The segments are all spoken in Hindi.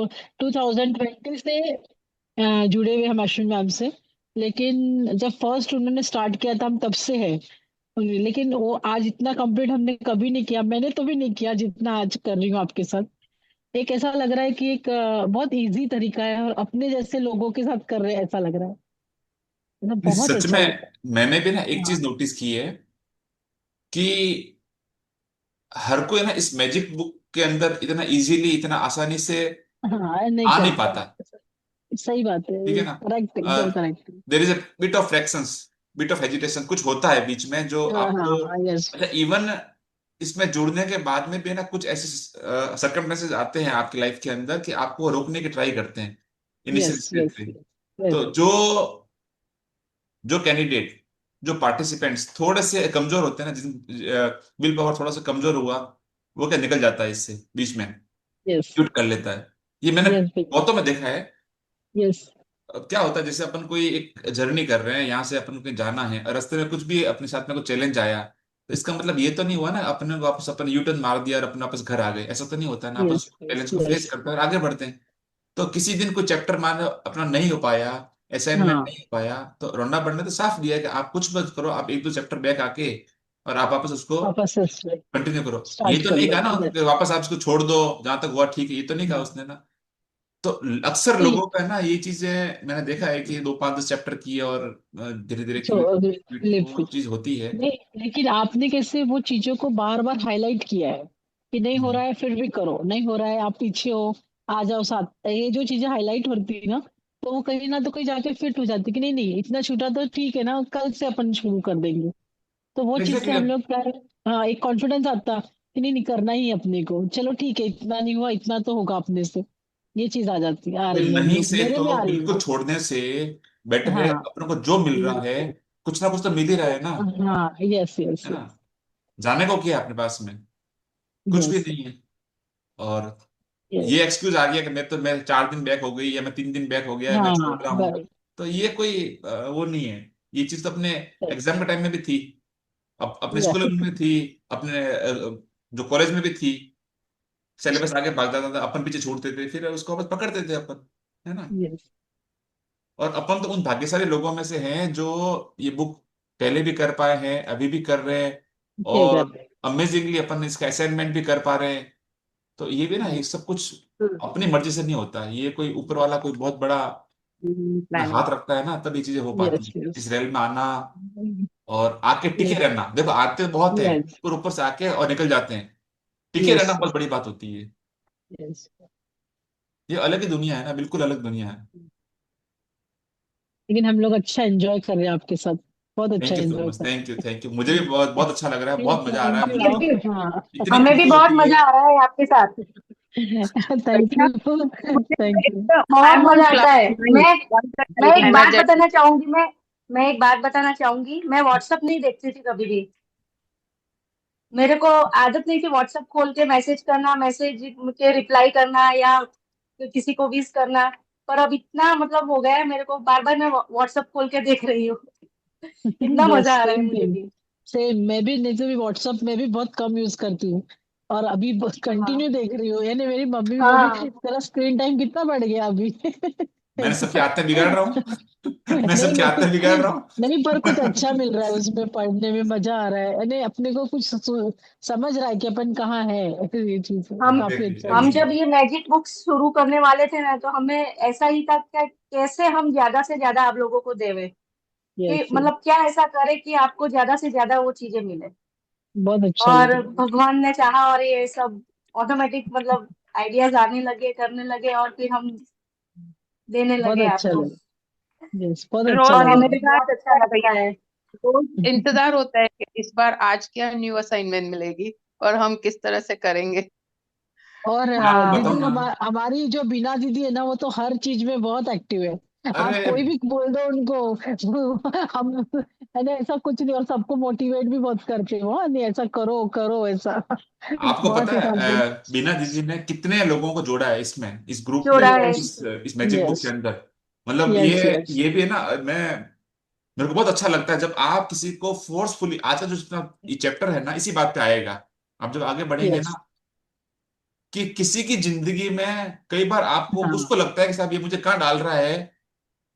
तो 2020 से जुड़े हुए हम अश्विन मैम से। लेकिन जब फर्स्ट उन्होंने स्टार्ट किया था हम तब से है। लेकिन वो आज इतना कंप्लीट हमने कभी नहीं किया, मैंने तो भी नहीं किया जितना आज कर रही हूँ आपके साथ। एक ऐसा लग रहा है कि एक बहुत इजी तरीका है और अपने जैसे लोगों के साथ कर रहे हैं ऐसा लग रहा है। मतलब नहीं, बहुत सच अच्छा लग में मैंने भी ना एक रहा चीज नोटिस की है कि हर कोई ना इस मैजिक बुक के अंदर इतना इजीली, इतना आसानी से है। हाँ, नहीं आ कर नहीं पाता। सही बात ठीक है है, ना? करेक्ट, एकदम correct. There is a bit of fractions, bit of hesitation, कुछ होता है बीच में जो हाँ आपको, हाँ, यस। अच्छा इवन इसमें जुड़ने के बाद में भी ना कुछ ऐसे सर्कमस्टेंसेस आते हैं आपकी लाइफ के अंदर कि आपको रोकने की ट्राई करते हैं इनिशियल यस स्टेज यस पे। यस। तो जो जो कैंडिडेट, जो पार्टिसिपेंट्स थोड़े से कमजोर होते हैं ना, जिन विल पावर थोड़ा सा कमजोर हुआ, वो क्या निकल जाता है इससे बीच में, यस क्यूट कर लेता है। ये मैंने यस बहुतों में देखा है। यस। अब क्या होता है, जैसे अपन कोई एक जर्नी कर रहे हैं, यहाँ से अपन को कहीं जाना है और रास्ते में कुछ भी अपने साथ में कुछ चैलेंज आया, तो इसका मतलब ये तो नहीं हुआ ना अपने वापस अपन यू टर्न मार दिया और अपने वापस घर आ गए, ऐसा तो नहीं होता ना। अपन यस यस चैलेंज को यस। फेस करते हैं और आगे बढ़ते हैं। तो किसी दिन कोई चैप्टर मान लो अपना नहीं हो पाया, असाइनमेंट हाँ, नहीं हो पाया, तो रोना बड़ने तो साफ दिया है कि आप कुछ मत करो, आप एक दो चैप्टर बैक आके और आप वापस उसको वापस से कंटिन्यू करो। ये स्टार्ट तो कर नहीं लो। कहा ना कि यस। वापस आप इसको छोड़ दो, जहां तक हुआ ठीक है, ये तो नहीं कहा उसने ना। तो अक्सर तो लोगों का ना ये चीजें मैंने देखा है कि दो पांच दस चैप्टर किए और धीरे धीरे जो वो चीज होती है। नहीं, लेकिन आपने कैसे वो चीजों को बार बार हाईलाइट किया है कि नहीं हो हम्म। रहा है फिर भी करो, नहीं हो रहा है आप पीछे हो, आ जाओ साथ। ये जो चीजें हाईलाइट होती है ना, तो वो कहीं ना तो कहीं जाके फिट हो जाती है कि नहीं नहीं इतना छूटा तो ठीक है ना, कल से अपन शुरू कर देंगे। तो वो चीज से एग्जैक्टली। हम अब लोग क्या, हाँ, एक कॉन्फिडेंस आता कि नहीं नहीं करना ही है अपने को, चलो ठीक है इतना नहीं हुआ इतना तो होगा अपने से। ये चीज आ जाती आ रही है हम नहीं लोग, से मेरे तो में आ रही बिल्कुल है। छोड़ने से बेटर है हाँ। अपने को जो मिल रहा है, कुछ ना कुछ तो मिल ही रहा है ना। हाँ, यस यस है ना? यस जाने को क्या है अपने पास में? कुछ भी यस नहीं है। और यस। ये एक्सक्यूज आ गया कि मैं 4 दिन बैक हो गई या मैं 3 दिन बैक हो गया, मैं छोड़ हाँ, रहा हूँ। बस। तो ये कोई वो नहीं है। ये चीज तो अपने एग्जाम के टाइम में भी थी, अपने यस स्कूल में भी थी, अपने जो कॉलेज में भी थी। सिलेबस आगे भाग जाता था, अपन पीछे छूटते थे, फिर उसको वापस पकड़ते थे अपन। है ना? यस। और अपन तो उन भाग्यशाली लोगों में से हैं जो ये बुक पहले भी कर पाए हैं, अभी भी कर रहे हैं। ठीक है। और अमेजिंगली अपन इसका असाइनमेंट भी कर पा रहे हैं। तो ये भी ना, ये यस। सब कुछ अपनी मर्जी से नहीं होता, ये कोई ऊपर वाला कोई बहुत बड़ा अपना प्लानिंग। हाथ रखता है ना, तब ये चीजें हो पाती यस हैं। यस इस रेल में आना और आके टिके यस रहना, देखो आते बहुत हैं यस ऊपर ऊपर से आके और निकल जाते हैं। टिके यस रहना बहुत बड़ी बात होती है। यस। ये अलग ही दुनिया है ना, बिल्कुल अलग दुनिया है। लेकिन हम लोग अच्छा एंजॉय कर रहे हैं आपके साथ, बहुत अच्छा thank you so enjoy much, कर थैंक यू रहे थैंक यू, मुझे भी बहुत बहुत अच्छा लग रहा है, हैं। बहुत मजा आ रहा है थैंक मतलब। यू। हाँ। इतनी हमें भी खुशी बहुत होती है। मजा आ रहा है आपके साथ। थैंक बढ़िया। यू। मुझे थैंक यू। बहुत I'm on मजा आता है। cloud 9, मैं एक बात energetic. बताना चाहूंगी। मैं एक बात बताना चाहूंगी। मैं व्हाट्सएप नहीं देखती थी कभी भी। मेरे को आदत नहीं थी व्हाट्सएप खोल के मैसेज करना, मैसेज के रिप्लाई करना या किसी को विश करना। पर अब इतना मतलब हो गया है मेरे को, बार बार मैं व्हाट्सएप खोल के देख रही हूँ। इतना यस, मजा आ रहा है सेम मुझे थिंग। भी। सेम, मैं भी नहीं तो भी व्हाट्सएप में भी बहुत कम यूज करती हूँ। और अभी हाँ कंटिन्यू देख रही हूँ, यानी मेरी मम्मी भी बोल रही हाँ। तेरा स्क्रीन टाइम कितना बढ़ गया अभी। मैंने ऐसा। सबकी आदतें बिगाड़ रहा हूँ। मैं नहीं सबकी नहीं आदतें बिगाड़ रहा हूँ। नहीं, पर कुछ अच्छा मिल रहा है उसमें, पढ़ने में मजा आ रहा है, यानी अपने को कुछ समझ रहा है कि अपन कहाँ है। ये चीज हम काफी एग्जैक्टली अच्छा हम लगा। जब एग्जैक्टली। ये मैजिक बुक्स शुरू करने वाले थे ना, तो हमें ऐसा ही था कि कैसे हम ज्यादा से ज्यादा आप लोगों को देवे, कि यस, मतलब क्या ऐसा करे कि आपको ज्यादा से ज्यादा वो चीजें मिले। बहुत अच्छा और लग रहा है। भगवान ने चाहा और ये सब ऑटोमेटिक मतलब आइडियाज आने लगे, करने लगे, और फिर हम देने बहुत लगे अच्छा आपको। लगा। यस, बहुत अच्छा रोज और लग हमें रहा भी इंतजार बहुत अच्छा होता लगता है। है, रोज इंतजार होता है कि इस बार आज क्या न्यू असाइनमेंट मिलेगी और हम किस तरह से करेंगे। और मैं आपको हाँ बताऊं दीदी ना। हमारी जो बीना दीदी है ना, वो तो हर चीज में बहुत एक्टिव है। आप अरे कोई भी बोल दो उनको। हम, है ना, ऐसा कुछ नहीं, और सबको मोटिवेट भी बहुत करते हो, हाँ, नहीं ऐसा करो करो ऐसा। आपको पता बहुत ही है कॉन्फिडेंट। बीना दीदी ने कितने लोगों को जोड़ा है इसमें, इस ग्रुप में, जोड़ा है। यस इस मैजिक बुक यस के अंदर। मतलब यस यस ये भी है ना। मैं मेरे को बहुत अच्छा लगता है जब आप किसी को फोर्सफुली, आज का जो जितना ये चैप्टर है ना इसी बात पे आएगा। आप जब आगे बढ़ेंगे यस ना, कि किसी की जिंदगी में कई बार आपको हाँ उसको लगता है कि साहब ये मुझे कहाँ डाल रहा है,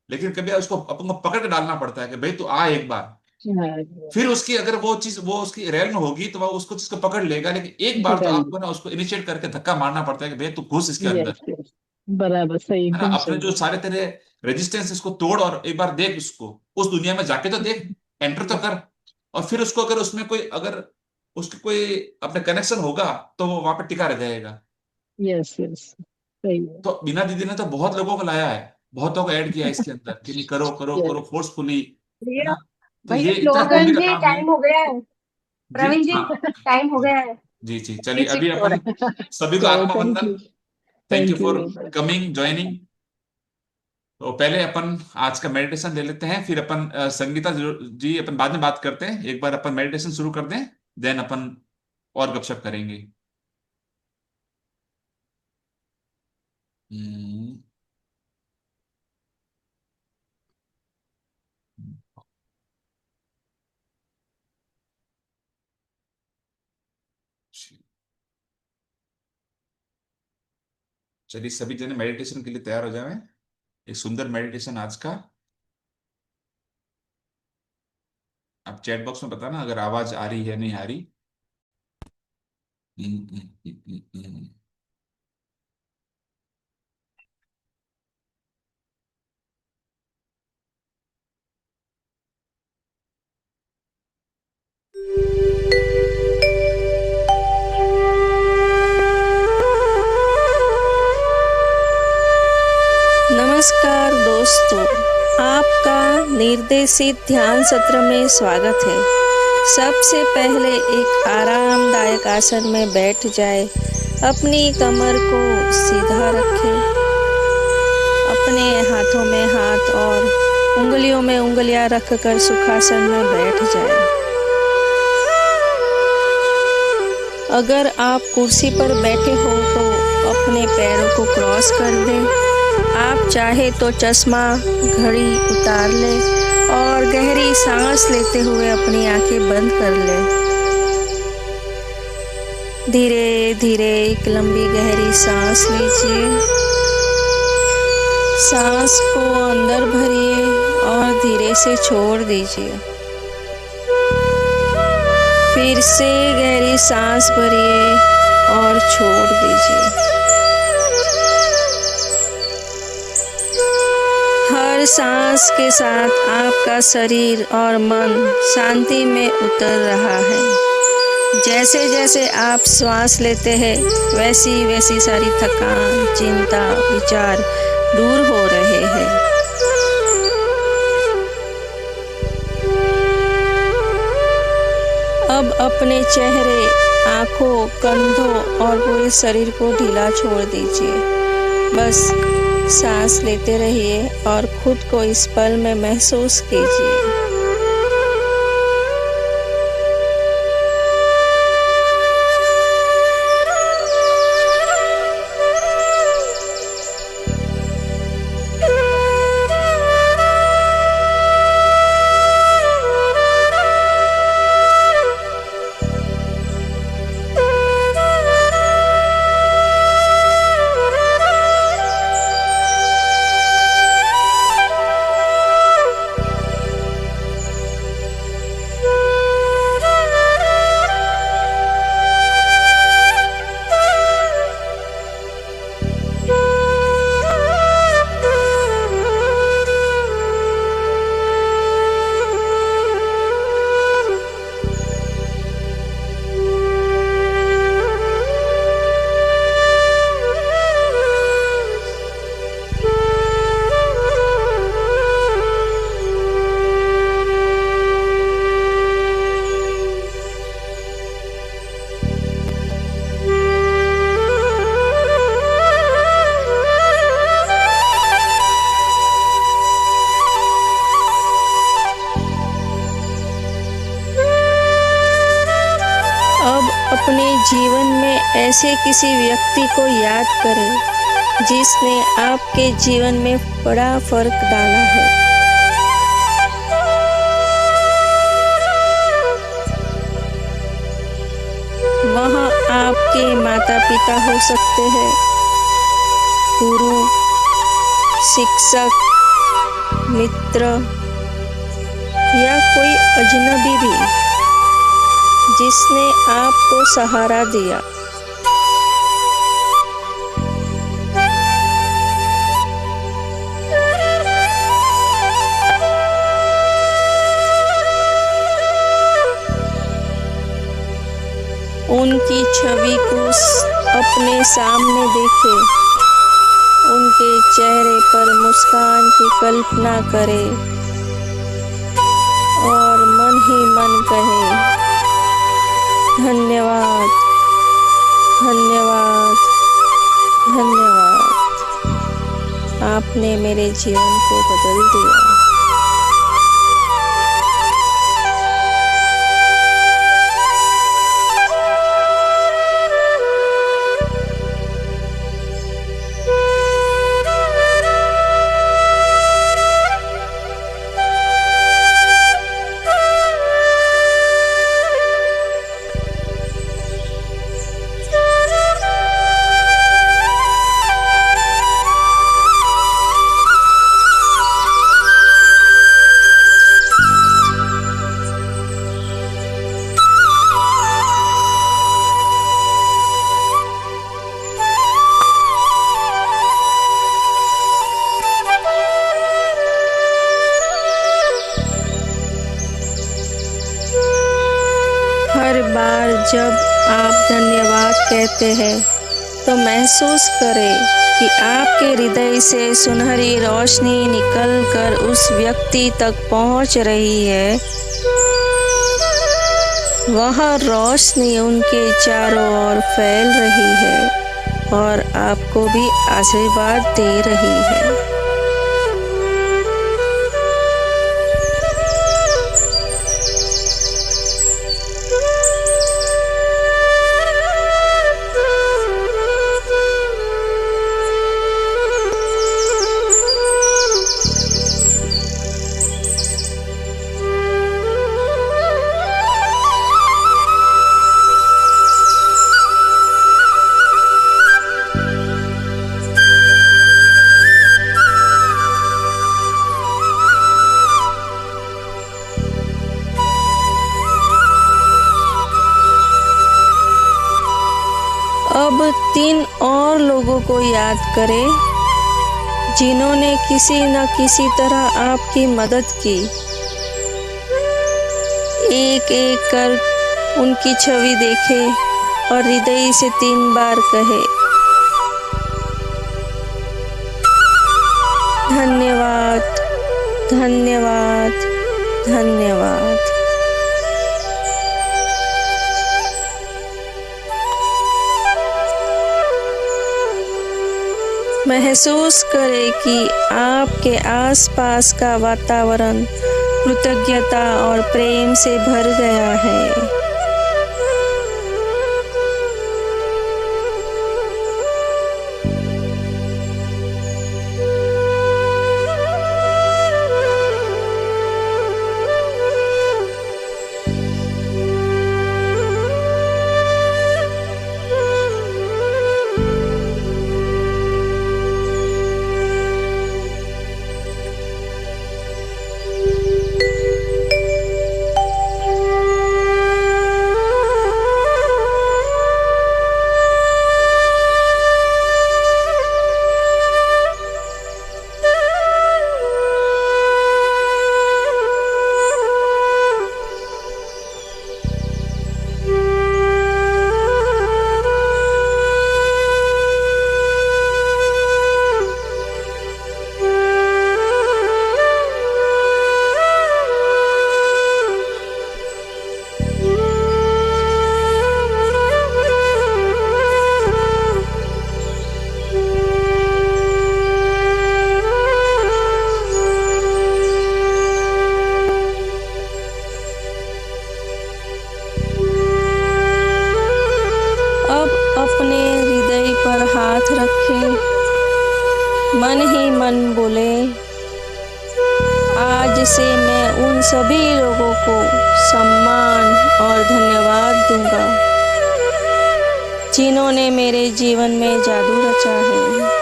लेकिन कभी उसको अपन को पकड़ के डालना पड़ता है कि भाई तू आ एक बार। हाँ, फिर उसकी अगर वो चीज वो उसकी रेल में होगी तो वह उसको चीज को पकड़ लेगा, लेकिन एक बार तो पकड़ आपको ना उसको इनिशिएट करके धक्का मारना पड़ता है कि भाई तू घुस इसके ली। यस अंदर। यस, बराबर, सही, है ना, एकदम अपने सही जो है। सारे तेरे रेजिस्टेंस इसको तोड़ और एक बार देख उसको, उस दुनिया में जाके तो देख, एंटर तो कर। और फिर उसको अगर उसमें कोई अगर उसकी कोई अपने कनेक्शन होगा तो वो वहां पे टिका रह जाएगा। यस यस, सही है। तो बीना दीदी ने तो बहुत लोगों को लाया है, बहुतों को ऐड किया है इसके अंदर कि नहीं करो करो करो यस। फोर्सफुली। है भैया, ना, तो भैया ये इतना स्लोगन पुण्य प्रवीण का जी काम है। टाइम हो गया है। जी प्रवीण जी हाँ। टाइम हो गया है। जी जी, चलिए अभी 36 हो अपन रहा सभी को चलो, आत्मा थैंक वंदन। You. Thank you thank you for very much. Coming joining. तो पहले अपन आज का मेडिटेशन ले लेते हैं, फिर अपन संगीता जी अपन बाद में बात करते हैं, एक बार अपन मेडिटेशन शुरू कर दें, देन अपन और गपशप करेंगे। हम्म, चलिए सभी जने मेडिटेशन के लिए तैयार हो जाएं। एक सुंदर मेडिटेशन आज का। आप चैट बॉक्स में बताना अगर आवाज आ रही है नहीं आ रही। हम्म, हम्म, हम्म, हम्म। नमस्कार दोस्तों, आपका निर्देशित ध्यान सत्र में स्वागत है। सबसे पहले एक आरामदायक आसन में बैठ जाए। अपनी कमर को सीधा रखें, अपने हाथों में हाथ और उंगलियों में उंगलियां रखकर सुखासन में बैठ जाए। अगर आप कुर्सी पर बैठे हो तो अपने पैरों को क्रॉस कर दें। आप चाहे तो चश्मा घड़ी उतार ले और गहरी सांस लेते हुए अपनी आंखें बंद कर ले। धीरे धीरे एक लंबी गहरी सांस लीजिए। सांस को अंदर भरिए और धीरे से छोड़ दीजिए। फिर से गहरी सांस भरिए और छोड़ दीजिए। हर सांस के साथ आपका शरीर और मन शांति में उतर रहा है। जैसे जैसे आप श्वास लेते हैं वैसी वैसी सारी थकान, चिंता, विचार दूर हो रहे हैं। अब अपने चेहरे, आंखों, कंधों और पूरे शरीर को ढीला छोड़ दीजिए। बस सांस लेते रहिए और खुद को इस पल में महसूस कीजिए। अपने जीवन में ऐसे किसी व्यक्ति को याद करें जिसने आपके जीवन में बड़ा फर्क डाला है। वह आपके माता पिता हो सकते हैं, गुरु, शिक्षक, मित्र या कोई अजनबी भी जिसने आपको सहारा दिया। उनकी छवि को अपने सामने देखें, उनके चेहरे पर मुस्कान की कल्पना करें और मन ही मन कहें, धन्यवाद, धन्यवाद, धन्यवाद, आपने मेरे जीवन को बदल दिया। हर बार जब आप धन्यवाद कहते हैं तो महसूस करें कि आपके हृदय से सुनहरी रोशनी निकलकर उस व्यक्ति तक पहुंच रही है। वह रोशनी उनके चारों ओर फैल रही है और आपको भी आशीर्वाद दे रही है। अब 3 और लोगों को याद करें जिन्होंने किसी न किसी तरह आपकी मदद की। एक एक कर उनकी छवि देखें और हृदय से 3 बार कहे, धन्यवाद, धन्यवाद, धन्यवाद। महसूस करें कि आपके आसपास का वातावरण कृतज्ञता और प्रेम से भर गया है। अपने हृदय पर हाथ रखें, मन ही मन बोले, आज से मैं उन सभी लोगों को सम्मान और धन्यवाद दूंगा जिन्होंने मेरे जीवन में जादू रचा है।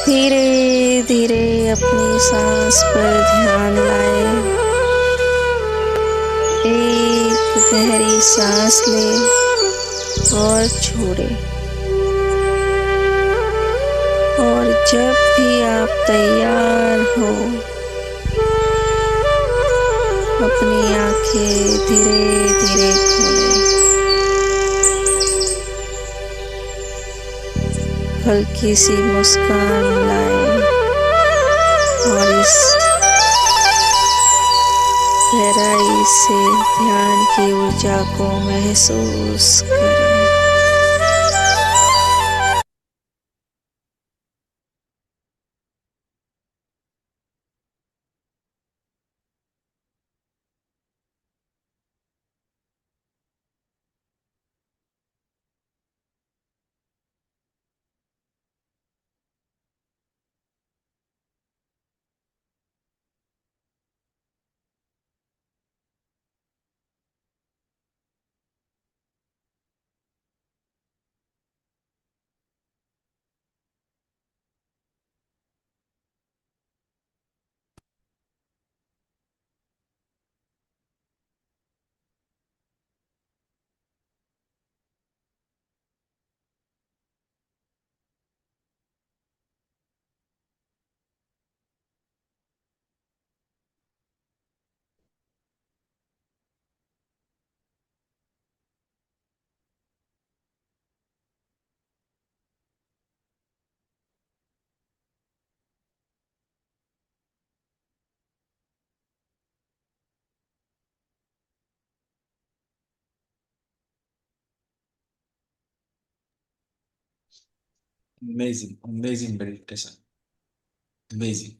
धीरे धीरे अपनी सांस पर ध्यान लाए। एक गहरी सांस ले और छोड़े। और जब भी आप तैयार हो, अपनी आंखें धीरे धीरे खोलें। हल्की सी मुस्कान लाए और इस गहराई से ध्यान की ऊर्जा को महसूस करें। अमेजिंग अमेजिंग मेडिटेशन, अमेजिंग,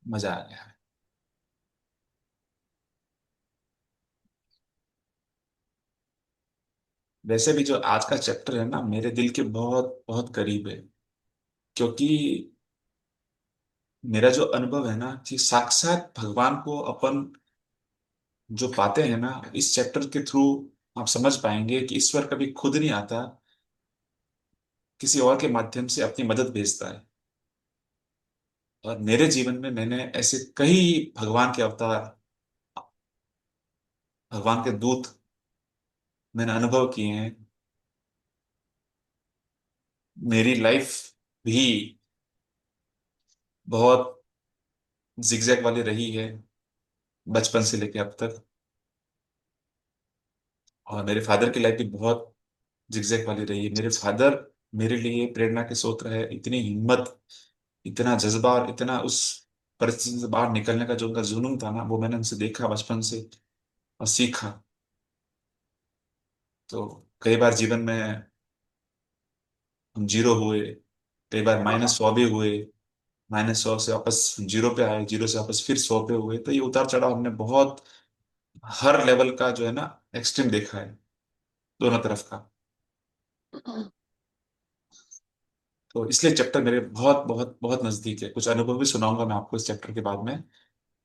मजा आ गया। वैसे भी जो आज का चैप्टर है ना, मेरे दिल के बहुत बहुत करीब है, क्योंकि मेरा जो अनुभव है ना कि साक्षात भगवान को अपन जो पाते हैं ना, इस चैप्टर के थ्रू आप समझ पाएंगे कि ईश्वर कभी खुद नहीं आता, किसी और के माध्यम से अपनी मदद भेजता है। और मेरे जीवन में मैंने ऐसे कई भगवान के अवतार, भगवान के दूत मैंने अनुभव किए हैं। मेरी लाइफ भी बहुत जिगजैग वाली रही है, बचपन से लेके अब तक। और मेरे फादर की लाइफ भी बहुत जिगजैग वाली रही है। मेरे फादर मेरे लिए प्रेरणा के स्रोत है। इतनी हिम्मत, इतना जज्बा और इतना उस परिस्थिति से बाहर निकलने का जो उनका जुनून था ना, वो मैंने उनसे देखा बचपन से और सीखा। तो कई बार जीवन में हम जीरो हुए, कई बार -100 भी हुए, -100 से वापस जीरो पे आए, जीरो से वापस फिर 100 पे हुए। तो ये उतार चढ़ाव हमने बहुत, हर लेवल का जो है ना एक्सट्रीम देखा है, दोनों तरफ का। तो इसलिए चैप्टर मेरे बहुत बहुत बहुत नजदीक है। कुछ अनुभव भी सुनाऊंगा मैं आपको इस चैप्टर के बाद में।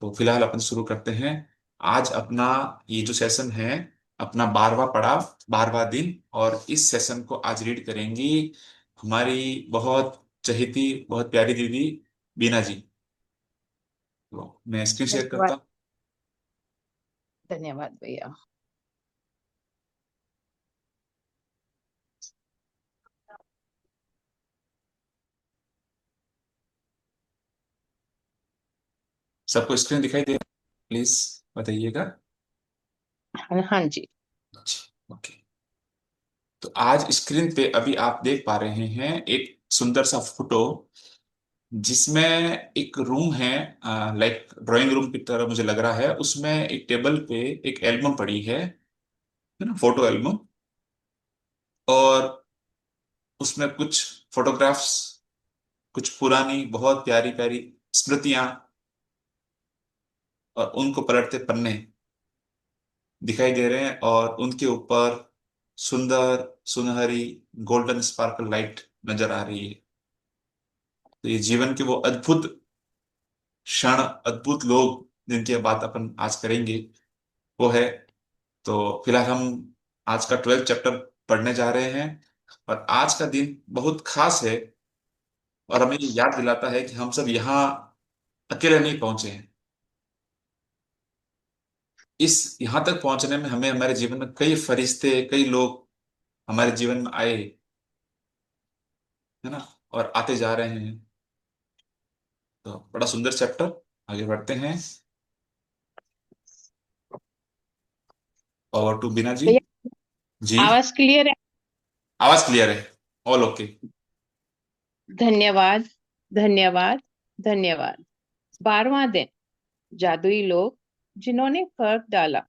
तो फिलहाल अपन शुरू करते हैं। आज अपना ये जो सेशन है, अपना 12वां पड़ाव, 12वां दिन। और इस सेशन को आज रीड करेंगी हमारी बहुत चहेती बहुत प्यारी दीदी बीना जी। तो मैं स्क्रीन शेयर धन्यवाद। करता हूँ। धन्यवाद भैया। सबको स्क्रीन दिखाई दे, प्लीज बताइएगा। हाँ जी। अच्छा, ओके। तो आज स्क्रीन पे अभी आप देख पा रहे हैं एक सुंदर सा फोटो, जिसमें एक रूम है, लाइक ड्राइंग रूम की तरह मुझे लग रहा है। उसमें एक टेबल पे एक एल्बम पड़ी है ना, फोटो एल्बम। और उसमें कुछ फोटोग्राफ्स, कुछ पुरानी बहुत प्यारी प्यारी स्मृतियां और उनको पलटते पन्ने दिखाई दे रहे हैं, और उनके ऊपर सुंदर सुनहरी गोल्डन स्पार्कल लाइट नजर आ रही है। तो ये जीवन के वो अद्भुत क्षण, अद्भुत लोग जिनकी बात अपन आज करेंगे, वो है। तो फिलहाल हम आज का 12th चैप्टर पढ़ने जा रहे हैं। और आज का दिन बहुत खास है, और हमें ये याद दिलाता है कि हम सब यहाँ अकेले नहीं पहुंचे हैं। इस यहाँ तक पहुंचने में हमें हमारे जीवन में कई फरिश्ते, कई लोग हमारे जीवन में आए, है ना, और आते जा रहे हैं। तो बड़ा सुंदर चैप्टर, आगे बढ़ते हैं। ओवर टू बीना जी। भैया जी, आवाज क्लियर है? आवाज क्लियर है, ऑल ओके। धन्यवाद। धन्यवाद। धन्यवाद। 12वां दिन। जादुई लोग जिन्होंने फर्क डाला।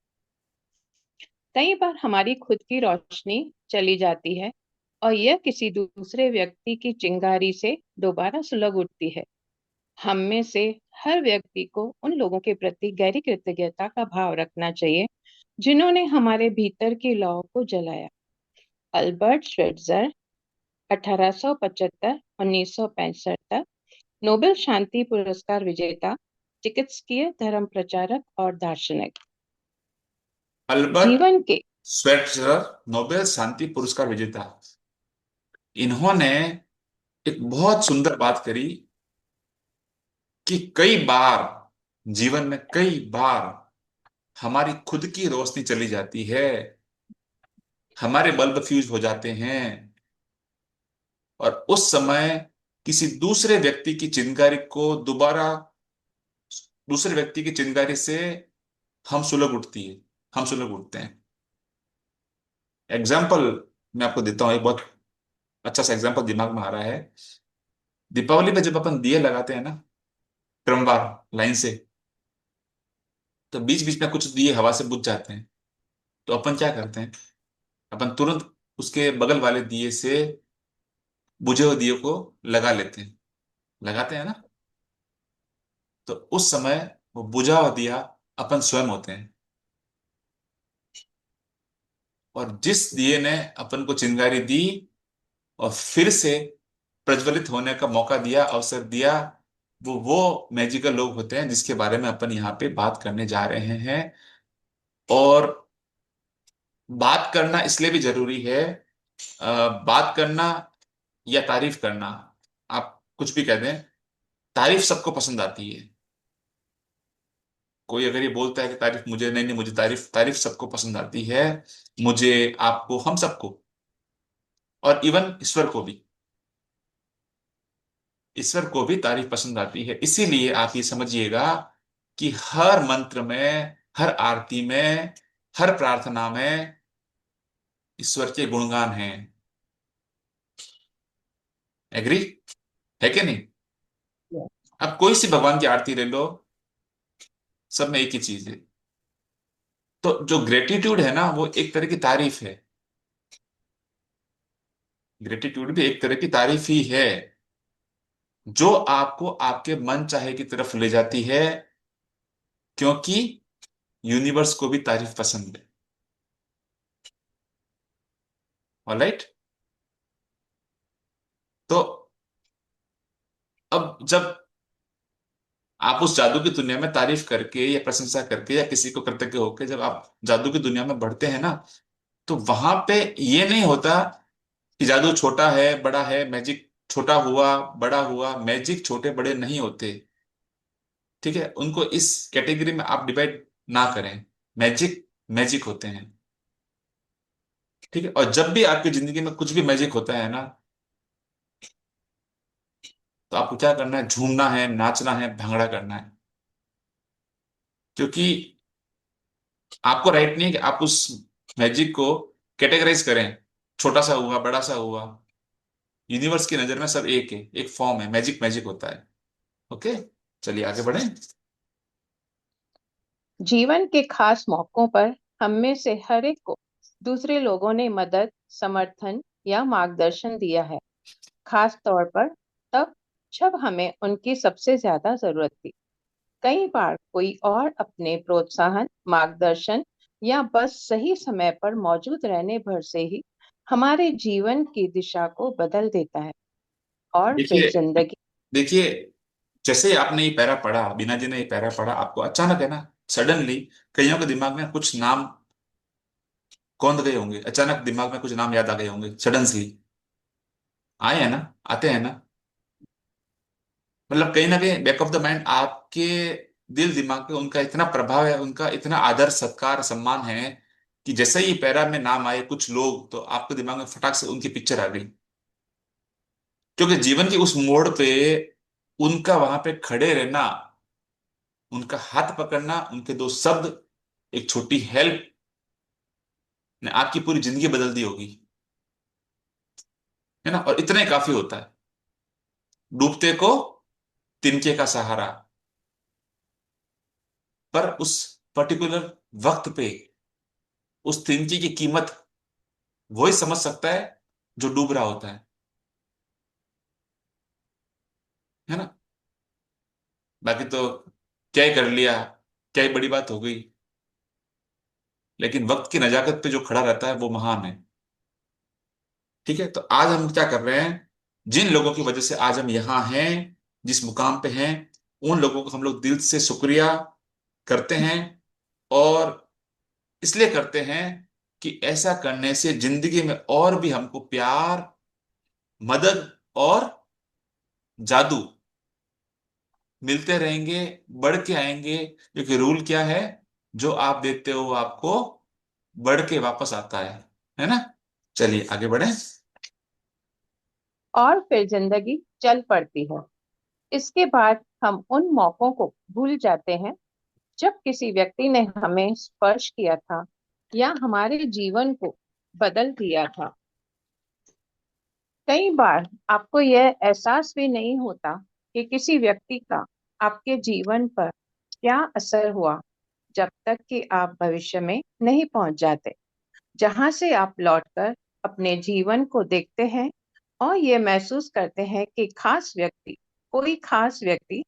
कई बार हमारी खुद की रोशनी चली जाती है और यह किसी दूसरे व्यक्ति की चिंगारी से दोबारा सुलग उठती है। हम में से हर व्यक्ति को उन लोगों के प्रति गहरी कृतज्ञता का भाव रखना चाहिए जिन्होंने हमारे भीतर की लौ को जलाया। अल्बर्ट श्वेट्जर 1875-1965 तक नोबेल शांति पुरस्कार विजेता, चिकित्सकीय धर्म प्रचारक और दार्शनिक। अल्बर्ट जीवन के श्वेट्जर, नोबेल शांति पुरस्कार विजेता। इन्होंने एक बहुत सुंदर बात करी कि कई बार जीवन में, कई बार हमारी खुद की रोशनी चली जाती है, हमारे बल्ब फ्यूज हो जाते हैं, और उस समय किसी दूसरे व्यक्ति की चिंगारी को दोबारा, दूसरे व्यक्ति की चिंगारी से हम सुलग उठती है, हम सुलग उठते हैं। एग्जाम्पल मैं आपको देता हूँ, एक बहुत अच्छा सा एग्जाम्पल दिमाग में आ रहा है। दीपावली पे जब अपन दिए लगाते हैं ना, क्रमवार लाइन से, तो बीच बीच में कुछ दिए हवा से बुझ जाते हैं। तो अपन क्या करते हैं, अपन तुरंत उसके बगल वाले दिए से बुझे हुए दिए को लगा लेते हैं, लगाते हैं ना। तो उस समय वो बुझा हुआ दिया अपन स्वयं होते हैं, और जिस दिए ने अपन को चिंगारी दी और फिर से प्रज्वलित होने का मौका दिया, अवसर दिया, वो मैजिकल लोग होते हैं जिसके बारे में अपन यहाँ पे बात करने जा रहे हैं। और बात करना इसलिए भी जरूरी है, बात करना या तारीफ करना, आप कुछ भी कह दें, तारीफ सबको पसंद आती है। कोई अगर ये बोलता है कि तारीफ मुझे नहीं, नहीं मुझे तारीफ, तारीफ सबको पसंद आती है। मुझे, आपको, हम सबको, और इवन ईश्वर को भी, ईश्वर को भी तारीफ पसंद आती है। इसीलिए आप ये समझिएगा कि हर मंत्र में, हर आरती में, हर प्रार्थना में ईश्वर के गुणगान हैं। एग्री है कि नहीं? अब कोई सी भगवान की आरती ले लो, सब में एक ही चीज है। तो जो ग्रेटिट्यूड है ना, वो एक तरह की तारीफ है। ग्रेटिट्यूड भी एक तरह की तारीफ ही है, जो आपको आपके मन चाहे की तरफ ले जाती है, क्योंकि यूनिवर्स को भी तारीफ पसंद है। ऑलराइट। तो अब जब आप उस जादू की दुनिया में तारीफ करके या प्रशंसा करके या किसी को कृतज्ञ होकर जब आप जादू की दुनिया में बढ़ते हैं ना, तो वहां पे ये नहीं होता कि जादू छोटा है, बड़ा है, मैजिक छोटा हुआ, बड़ा हुआ, मैजिक छोटे बड़े नहीं होते। ठीक है, उनको इस कैटेगरी में आप डिवाइड ना करें। मैजिक मैजिक होते हैं। ठीक है, और जब भी आपकी जिंदगी में कुछ भी मैजिक होता है ना, तो आपको क्या करना है? झूमना है, नाचना है, भंगड़ा करना है। क्योंकि आपको राइट नहीं है कि आप उस मैजिक को कैटेगराइज करें। छोटा सा हुआ, बड़ा सा हुआ, यूनिवर्स की नजर में सब एक है, एक फॉर्म है। मैजिक मैजिक होता है। ओके, चलिए आगे बढ़े। जीवन के खास मौकों पर हम में से हर एक को दूसरे लोगों ने मदद, समर्थन या मार्गदर्शन दिया है। खास तौर पर तब जब हमें उनकी सबसे ज्यादा जरूरत थी। कई बार कोई और अपने प्रोत्साहन, मार्गदर्शन या बस सही समय पर मौजूद रहने भर से ही हमारे जीवन की दिशा को बदल देता है। और फिर देखिए जिंदगी देखिए, जैसे ही आपने ये पैरा पढ़ा, बीना जी ने ये पैरा पढ़ा, आपको अचानक है ना, सडनली कईयों के दिमाग में कुछ नाम कौंध गए होंगे। अचानक दिमाग में कुछ नाम याद आ गए होंगे, सडनली आए हैं ना, आते हैं ना। मतलब कहीं ना कहीं बैक ऑफ द माइंड आपके दिल दिमाग पे उनका इतना प्रभाव है, उनका इतना आदर सत्कार सम्मान है, कि जैसे ही पैरा में नाम आए कुछ लोग, तो आपके दिमाग में फटाक से उनकी पिक्चर आ गई। क्योंकि जीवन की उस मोड़ पे उनका वहां पे खड़े रहना, उनका हाथ पकड़ना, उनके दो शब्द, एक छोटी हेल्प ने आपकी पूरी जिंदगी बदल दी होगी। है ना? और इतना ही काफी होता है। डूबते को तिनके का सहारा। पर उस पर्टिकुलर वक्त पे उस तिनके की कीमत वही समझ सकता है जो डूब रहा होता है ना? बाकी तो क्या ही कर लिया, क्या ही बड़ी बात हो गई। लेकिन वक्त की नजाकत पे जो खड़ा रहता है वो महान है। ठीक है, तो आज हम क्या कर रहे हैं? जिन लोगों की वजह से आज हम यहाँ हैं, जिस मुकाम पे हैं, उन लोगों को हम लोग दिल से शुक्रिया करते हैं। और इसलिए करते हैं कि ऐसा करने से जिंदगी में और भी हमको प्यार, मदद और जादू मिलते रहेंगे, बढ़ के आएंगे। क्योंकि रूल क्या है? जो आप देते हो वो आपको बढ़ के वापस आता है ना? चलिए आगे बढ़े। और फिर जिंदगी चल पड़ती है। इसके बाद हम उन मौकों को भूल जाते हैं जब किसी व्यक्ति ने हमें स्पर्श किया था या हमारे जीवन को बदल दिया था। कई बार आपको यह एहसास भी नहीं होता कि किसी व्यक्ति का आपके जीवन पर क्या असर हुआ, जब तक कि आप भविष्य में नहीं पहुंच जाते, जहां से आप लौटकर अपने जीवन को देखते हैं और ये महसूस करते हैं कि कोई खास व्यक्ति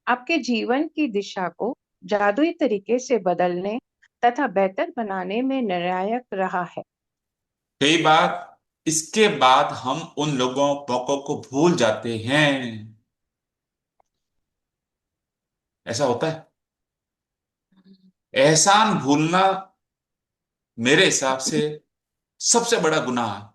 आपके जीवन की दिशा को जादुई तरीके से बदलने तथा बेहतर बनाने में निर्णायक रहा है। कई बार इसके बाद हम उन लोगों मौकों को भूल जाते हैं। ऐसा होता है। एहसान भूलना मेरे हिसाब से सबसे बड़ा गुनाह है।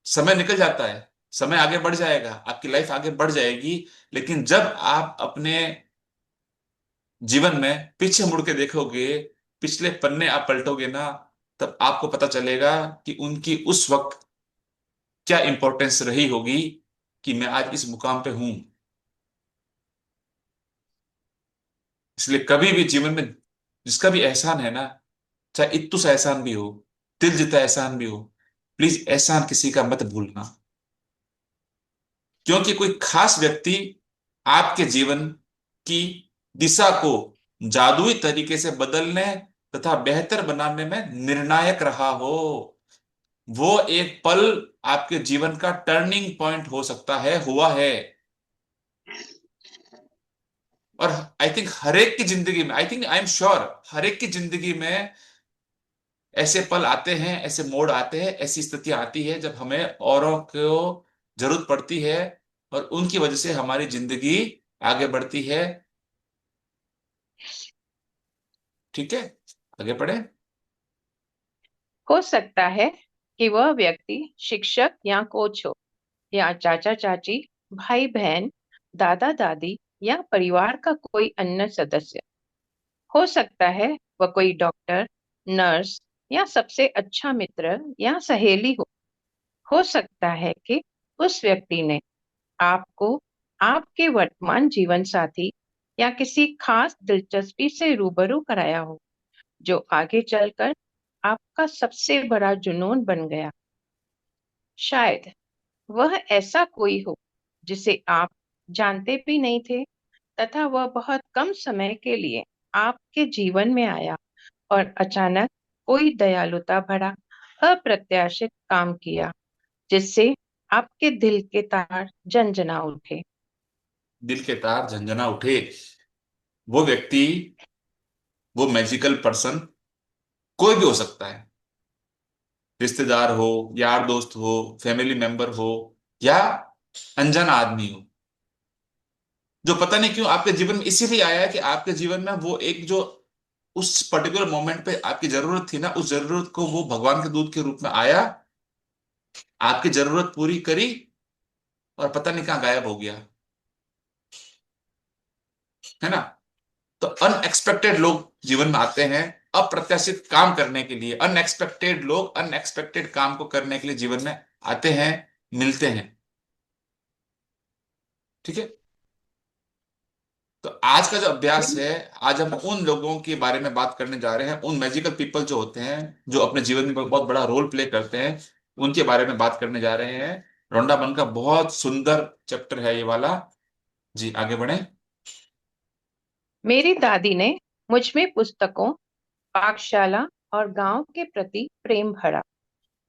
समय निकल जाता है, समय आगे बढ़ जाएगा, आपकी लाइफ आगे बढ़ जाएगी। लेकिन जब आप अपने जीवन में पीछे मुड़ के देखोगे, पिछले पन्ने आप पलटोगे ना, तब आपको पता चलेगा कि उनकी उस वक्त क्या इंपॉर्टेंस रही होगी कि मैं आज इस मुकाम पे हूं। इसलिए कभी भी जीवन में जिसका भी एहसान है ना, चाहे इत्तु सा एहसान भी हो, दिल जितना एहसान भी हो, प्लीज एहसान किसी का मत भूलना। क्योंकि कोई खास व्यक्ति आपके जीवन की दिशा को जादुई तरीके से बदलने तथा बेहतर बनाने में निर्णायक रहा हो। वो एक पल आपके जीवन का टर्निंग पॉइंट हो सकता है, हुआ है। और आई थिंक हर एक की जिंदगी में, I think I am sure, हर एक की जिंदगी में ऐसे पल आते हैं, ऐसे मोड़ आते हैं, ऐसी स्थितियां आती है जब हमें औरों को जरूरत पड़ती है, और उनकी वजह से हमारी जिंदगी आगे बढ़ती है। ठीक है, आगे बढ़े। हो सकता है कि वह व्यक्ति शिक्षक या कोच हो, या चाचा चाची, भाई बहन, दादा दादी, या परिवार का कोई अन्य सदस्य। हो सकता है वह कोई डॉक्टर, नर्स, या सबसे अच्छा मित्र या सहेली हो सकता है कि उस व्यक्ति ने आपको आपके वर्तमान जीवन साथी या किसी खास दिलचस्पी से रूबरू कराया हो, जो आगे चलकर आपका सबसे बड़ा जुनून बन गया। शायद वह ऐसा कोई हो जिसे आप जानते भी नहीं थे, तथा वह बहुत कम समय के लिए आपके जीवन में आया और अचानक कोई दयालुता भरा अप्रत्याशित काम किया, जिससे आपके दिल के तार झनझना उठे। दिल के तार झंझना उठे। वो व्यक्ति, वो मैजिकल पर्सन कोई भी हो सकता है। रिश्तेदार हो, यार दोस्त हो, फैमिली मेंबर हो, या अनजान आदमी हो, जो पता नहीं क्यों आपके जीवन में इसीलिए आया है कि आपके जीवन में वो एक जो उस पर्टिकुलर मोमेंट पे आपकी जरूरत थी ना, उस जरूरत को वो भगवान के दूत के रूप में आया, आपकी जरूरत पूरी करी, और पता नहीं कहाँ गायब हो गया। है ना? तो अनएक्सपेक्टेड लोग जीवन में आते हैं अप्रत्याशित काम करने के लिए। अनएक्सपेक्टेड लोग अनएक्सपेक्टेड काम को करने के लिए जीवन में आते हैं, मिलते हैं। ठीक है? तो आज का जो अभ्यास है, आज हम उन लोगों के बारे में बात करने जा रहे हैं, उन मैजिकल पीपल जो होते हैं, जो अपने जीवन में बहुत बड़ा रोल प्ले करते हैं, उनके बारे में बात करने जा रहे हैं। रौंडाबन का बहुत सुंदर चैप्टर है ये वाला। जी आगे बढ़े। मेरी दादी ने मुझ में पुस्तकों, पाठशाला और गांव के प्रति प्रेम भरा।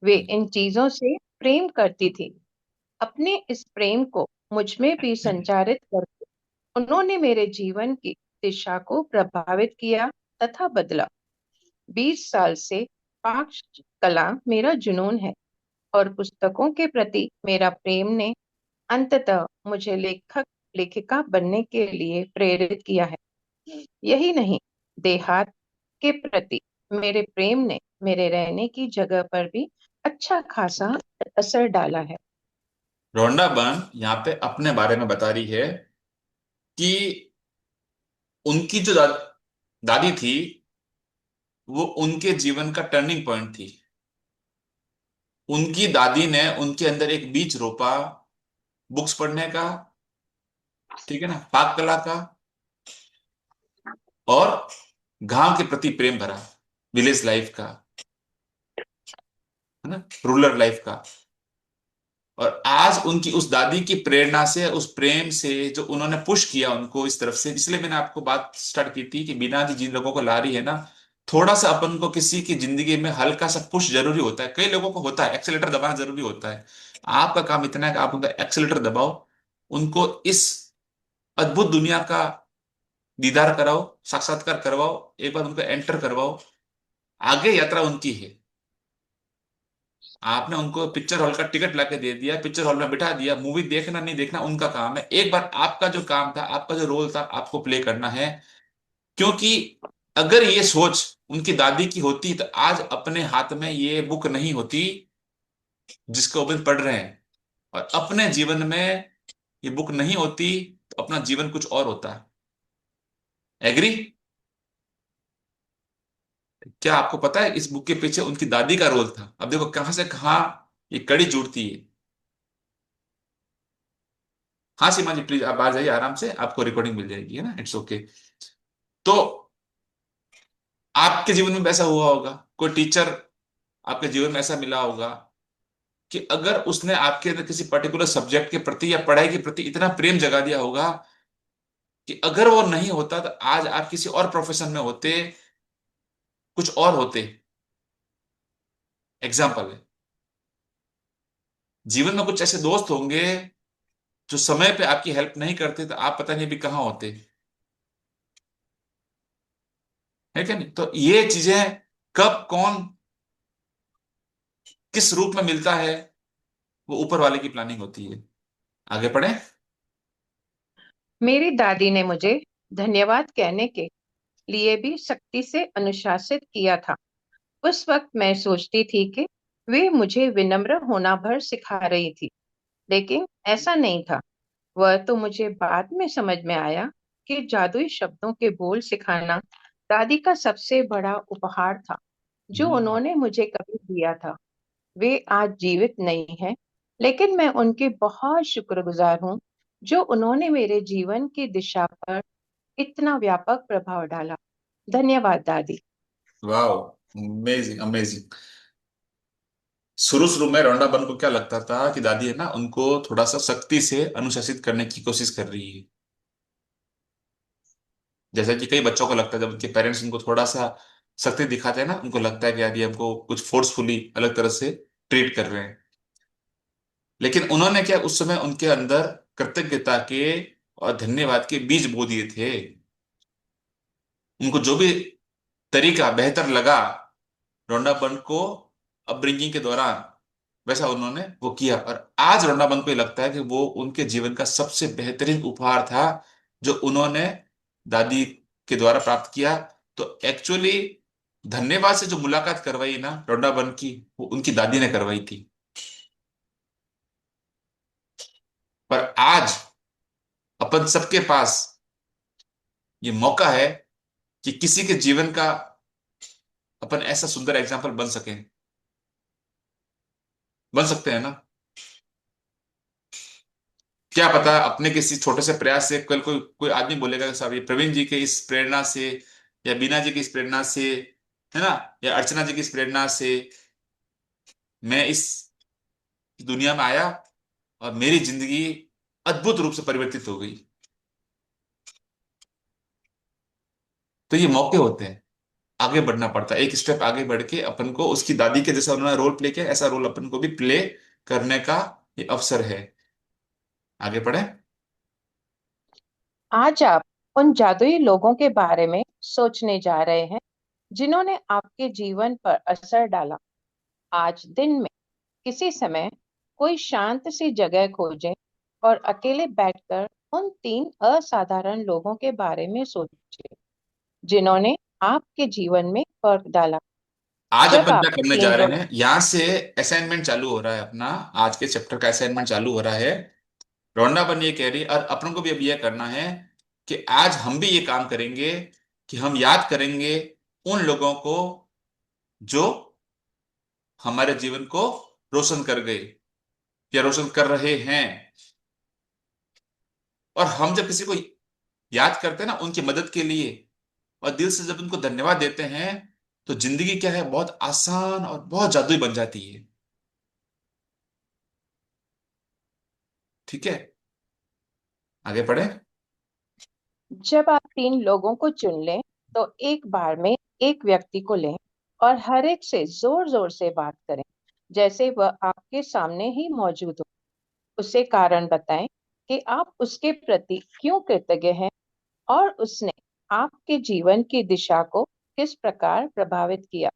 वे इन चीजों से प्रेम करती थी। अपने इस प्रेम को मुझ में भी संचारित करके उन्होंने मेरे जीवन की दिशा को प्रभावित किया तथा बदला। 20 साल से पाक कला मेरा जुनून है, और पुस्तकों के प्रति मेरा प्रेम ने अंततः मुझे लेखक लेखिका बनने के लिए प्रेरित किया है। यही नहीं, देहात के प्रति मेरे प्रेम ने मेरे रहने की जगह पर भी अच्छा खासा असर डाला है। रौंडाबन यहाँ पे अपने बारे में बता रही है कि उनकी जो दादी थी, वो उनके जीवन का टर्निंग पॉइंट थी। उनकी दादी ने उनके अंदर एक बीज रोपा, बुक्स पढ़ने का, ठीक है ना, पाक कला का, और गांव के प्रति प्रेम भरा, विलेज लाइफ का, है ना, रूरल लाइफ का। और आज उनकी उस दादी की प्रेरणा से, उस प्रेम से जो उन्होंने पुश किया उनको इस तरफ से, इसलिए मैंने आपको बात स्टार्ट की थी कि बिना जी जिन लोगों को ला रही है ना, थोड़ा सा अपन को किसी की जिंदगी में हल्का सा पुश जरूरी होता है। कई लोगों को होता है एक्सेलेटर दबाना जरूरी होता है। आपका काम इतना है कि आप उनका एक्सेलेटर दबाओ, उनको इस अद्भुत दुनिया का दीदार कराओ, साक्षात्कार करवाओ, एक बार उनको एंटर करवाओ। आगे यात्रा उनकी है। आपने उनको पिक्चर हॉल का टिकट लाके दे दिया, पिक्चर हॉल में बिठा दिया, मूवी देखना नहीं देखना उनका काम है। एक बार आपका जो काम था, आपका जो रोल था, आपको प्ले करना है। क्योंकि अगर ये सोच उनकी दादी की होती तो आज अपने हाथ में ये बुक नहीं होती जिसको अपन पढ़ रहे हैं, और अपने जीवन में ये बुक नहीं होती तो अपना जीवन कुछ और होता। एग्री? क्या आपको पता है इस बुक के पीछे उनकी दादी का रोल था? अब देखो कहां से कहां ये कड़ी जुड़ती है। हाँ सीमा जी प्लीज आप बाहर जाइए, आराम से आपको रिकॉर्डिंग मिल जाएगी, है ना, इट्स ओके। तो आपके जीवन में भी ऐसा हुआ होगा, कोई टीचर आपके जीवन में ऐसा मिला होगा कि अगर उसने आपके अंदर किसी पर्टिकुलर सब्जेक्ट के प्रति या पढ़ाई के प्रति इतना प्रेम जगा दिया होगा कि अगर वो नहीं होता तो आज आप किसी और प्रोफेशन में होते, कुछ और होते। एग्जाम्पल है, जीवन में कुछ ऐसे दोस्त होंगे जो समय पे आपकी हेल्प नहीं करते तो आप पता नहीं अभी कहाँ होते। है क्या नहीं? तो ये चीजें कब कौन किस रूप में मिलता है, वो ऊपर वाले की प्लानिंग होती है। आगे पढ़े। मेरी दादी ने मुझे धन्यवाद कहने के लिए भी सख्ती से अनुशासित किया था। उस वक्त मैं सोचती थी कि वे मुझे विनम्र होना भर सिखा रही थी, लेकिन ऐसा नहीं था। वह तो मुझे बाद में समझ में आया कि जादुई शब्दों के बोल सिखाना दादी का सबसे बड़ा उपहार था जो हम्म। उन्होंने मुझे कभी दिया था। वे आज जीवित नहीं हैं, लेकिन मैं उनकी बहुत शुक्रगुजार हूँ जो उन्होंने मेरे जीवन की दिशा पर इतना व्यापक प्रभाव डाला। धन्यवाद दादी। वाह, अमेजिंग अमेजिंग। शुरू शुरू में रोंडाबन को क्या लगता था कि दादी है ना उनको थोड़ा सा सख्ती से अनुशासित करने की कोशिश कर रही है। जैसा कि कई बच्चों को लगता है जब उनके पेरेंट्स उनको थोड़ा सा सख्ती दिखाते हैं ना, उनको लगता है कि यार ये हमको कुछ फोर्सफुली अलग तरह से ट्रीट कर रहे हैं। लेकिन उन्होंने क्या उस समय उनके अंदर कृतज्ञता के और धन्यवाद के बीज बो दिए थे। उनको जो भी तरीका बेहतर लगा रोंडाबन को अपब्रिंगिंग के दौरान, वैसा उन्होंने वो किया। और आज रोंडाबन को ये लगता है कि वो उनके जीवन का सबसे बेहतरीन उपहार था जो उन्होंने दादी के द्वारा प्राप्त किया। तो एक्चुअली धन्यवाद से जो मुलाकात करवाई ना रोंडाबन की, वो उनकी दादी ने करवाई थी। पर आज अपन सबके पास ये मौका है कि किसी के जीवन का अपन ऐसा सुंदर एग्जाम्पल बन सके, बन सकते हैं ना। क्या पता अपने किसी छोटे से प्रयास से कल कोई कोई आदमी बोलेगा कि साहब ये प्रवीण जी के इस प्रेरणा से, या बीना जी की इस प्रेरणा से, है ना, या अर्चना जी की इस प्रेरणा से मैं इस दुनिया में आया और मेरी जिंदगी अद्भुत रूप से परिवर्तित हो गई। तो ये मौके होते हैं, आगे बढ़ना पड़ता है, एक स्टेप आगे बढ़ के अपन को उसकी दादी के जैसा उन्होंने रोल प्ले किया, ऐसा रोल अपन को भी प्ले करने का ये अवसर है। आगे बढ़े। आज आप उन जादुई लोगों के बारे में सोचने जा रहे हैं जिन्होंने आपके जीवन पर असर डाला। आज दिन में किसी समय कोई शांत सी जगह खोजें और अकेले बैठकर उन 3 असाधारण लोगों के बारे में सोचें जिन्होंने आपके जीवन में फर्क डाला। आज जब अपन आप क्या करने जा 3 रहे लोग हैं, यहां से असाइनमेंट चालू हो रहा है अपना। आज के चैप्टर का असाइनमेंट चालू हो रहा है। रोंडा अपन ये कह रही है और अपन को भी अब ये करना है कि आज हम भी ये काम करेंगे कि हम याद करेंगे उन लोगों को जो हमारे जीवन को रोशन कर गए या रोशन कर रहे हैं। और हम जब किसी को याद करते हैं ना उनकी मदद के लिए, और दिल से जब उनको धन्यवाद देते हैं, तो जिंदगी क्या है, बहुत आसान और बहुत जादुई बन जाती है। ठीक है, आगे बढ़े। जब आप 3 लोगों को चुन लें तो एक बार में एक व्यक्ति को लें और हर एक से जोर जोर से बात करें जैसे वह आपके सामने ही मौजूद हो। उसे कारण बताएं कि आप उसके प्रति क्यों कृतज्ञ हैं और उसने आपके जीवन की दिशा को किस प्रकार प्रभावित किया।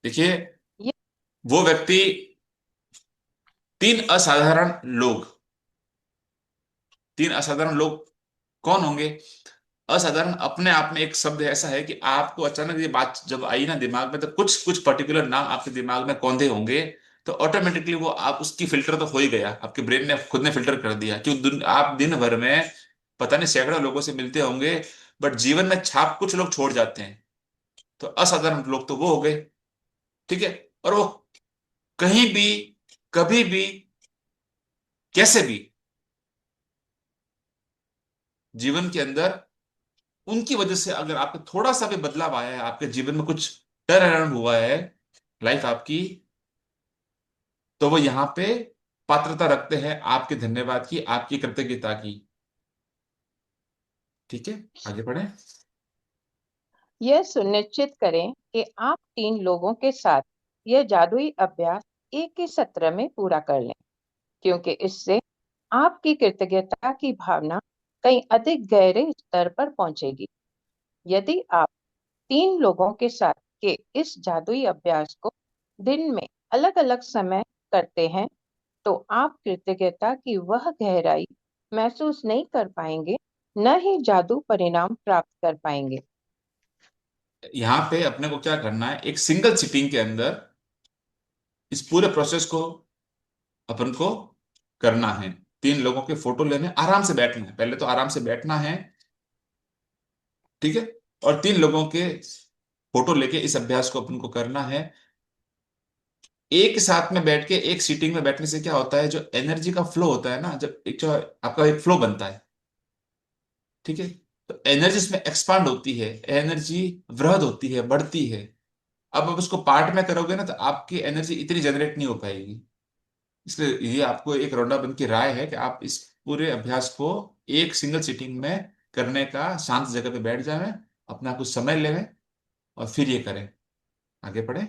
देखिए, ये वो व्यक्ति, 3 असाधारण लोग, 3 असाधारण लोग कौन होंगे? असाधारण अपने आप में एक शब्द ऐसा है कि आपको अचानक ये बात जब आई ना दिमाग में, तो कुछ कुछ पर्टिकुलर नाम आपके दिमाग में कौंधे होंगे। तो ऑटोमेटिकली वो आप उसकी फिल्टर तो हो ही गया, आपके ब्रेन ने खुद ने फिल्टर कर दिया कि आप दिन भर में पता नहीं सैकड़ों लोगों से मिलते होंगे, बट जीवन में छाप कुछ लोग छोड़ जाते हैं। तो असाधारण लोग तो वो हो गए। ठीक है। और वो कहीं भी, कभी भी, कैसे भी जीवन के अंदर उनकी वजह से अगर आपको थोड़ा सा भी बदलाव आया है, आपके जीवन में कुछ टर्न अराउंड हुआ है लाइफ आपकी, तो वो यहाँ पे पात्रता रखते हैं आपके धन्यवाद की, आपकी कृतज्ञता की। ठीक है, आगे बढ़े। यह सुनिश्चित करें कि आप 3 लोगों के साथ यह जादुई अभ्यास एक ही सत्र में पूरा कर लें, क्योंकि इससे आपकी कृतज्ञता की भावना कहीं अधिक गहरे स्तर पर पहुंचेगी। यदि आप 3 लोगों के साथ के इस जादुई अभ्यास को दिन में अलग अलग समय करते हैं तो आप कृतज्ञता की वह गहराई महसूस नहीं कर पाएंगे, न ही जादू परिणाम प्राप्त कर पाएंगे। यहाँ पे अपने को क्या करना है, एक सिंगल सिटिंग के अंदर इस पूरे प्रोसेस को अपन को करना है। 3 लोगों के फोटो लेने, आराम से बैठना है, पहले तो आराम से बैठना है, ठीक है। और 3 लोगों के फोटो लेके इस अभ्यास को अपन को करना है। एक साथ में बैठ के एक सीटिंग में बैठने से क्या होता है, जो एनर्जी का फ्लो होता है ना, जब एक जो आपका एक फ्लो बनता है, ठीक है, तो एनर्जी इसमें एक्सपांड होती है, एनर्जी वृहद होती है, बढ़ती है। अब आप उसको पार्ट में करोगे ना, तो आपकी एनर्जी इतनी जनरेट नहीं हो पाएगी। इसलिए ये आपको एक रौंडाबंद की राय है कि आप इस पूरे अभ्यास को एक सिंगल सीटिंग में करने का, शांत जगह पे बैठ जाएं, अपना कुछ समय लें और फिर ये करें। आगे बढ़े।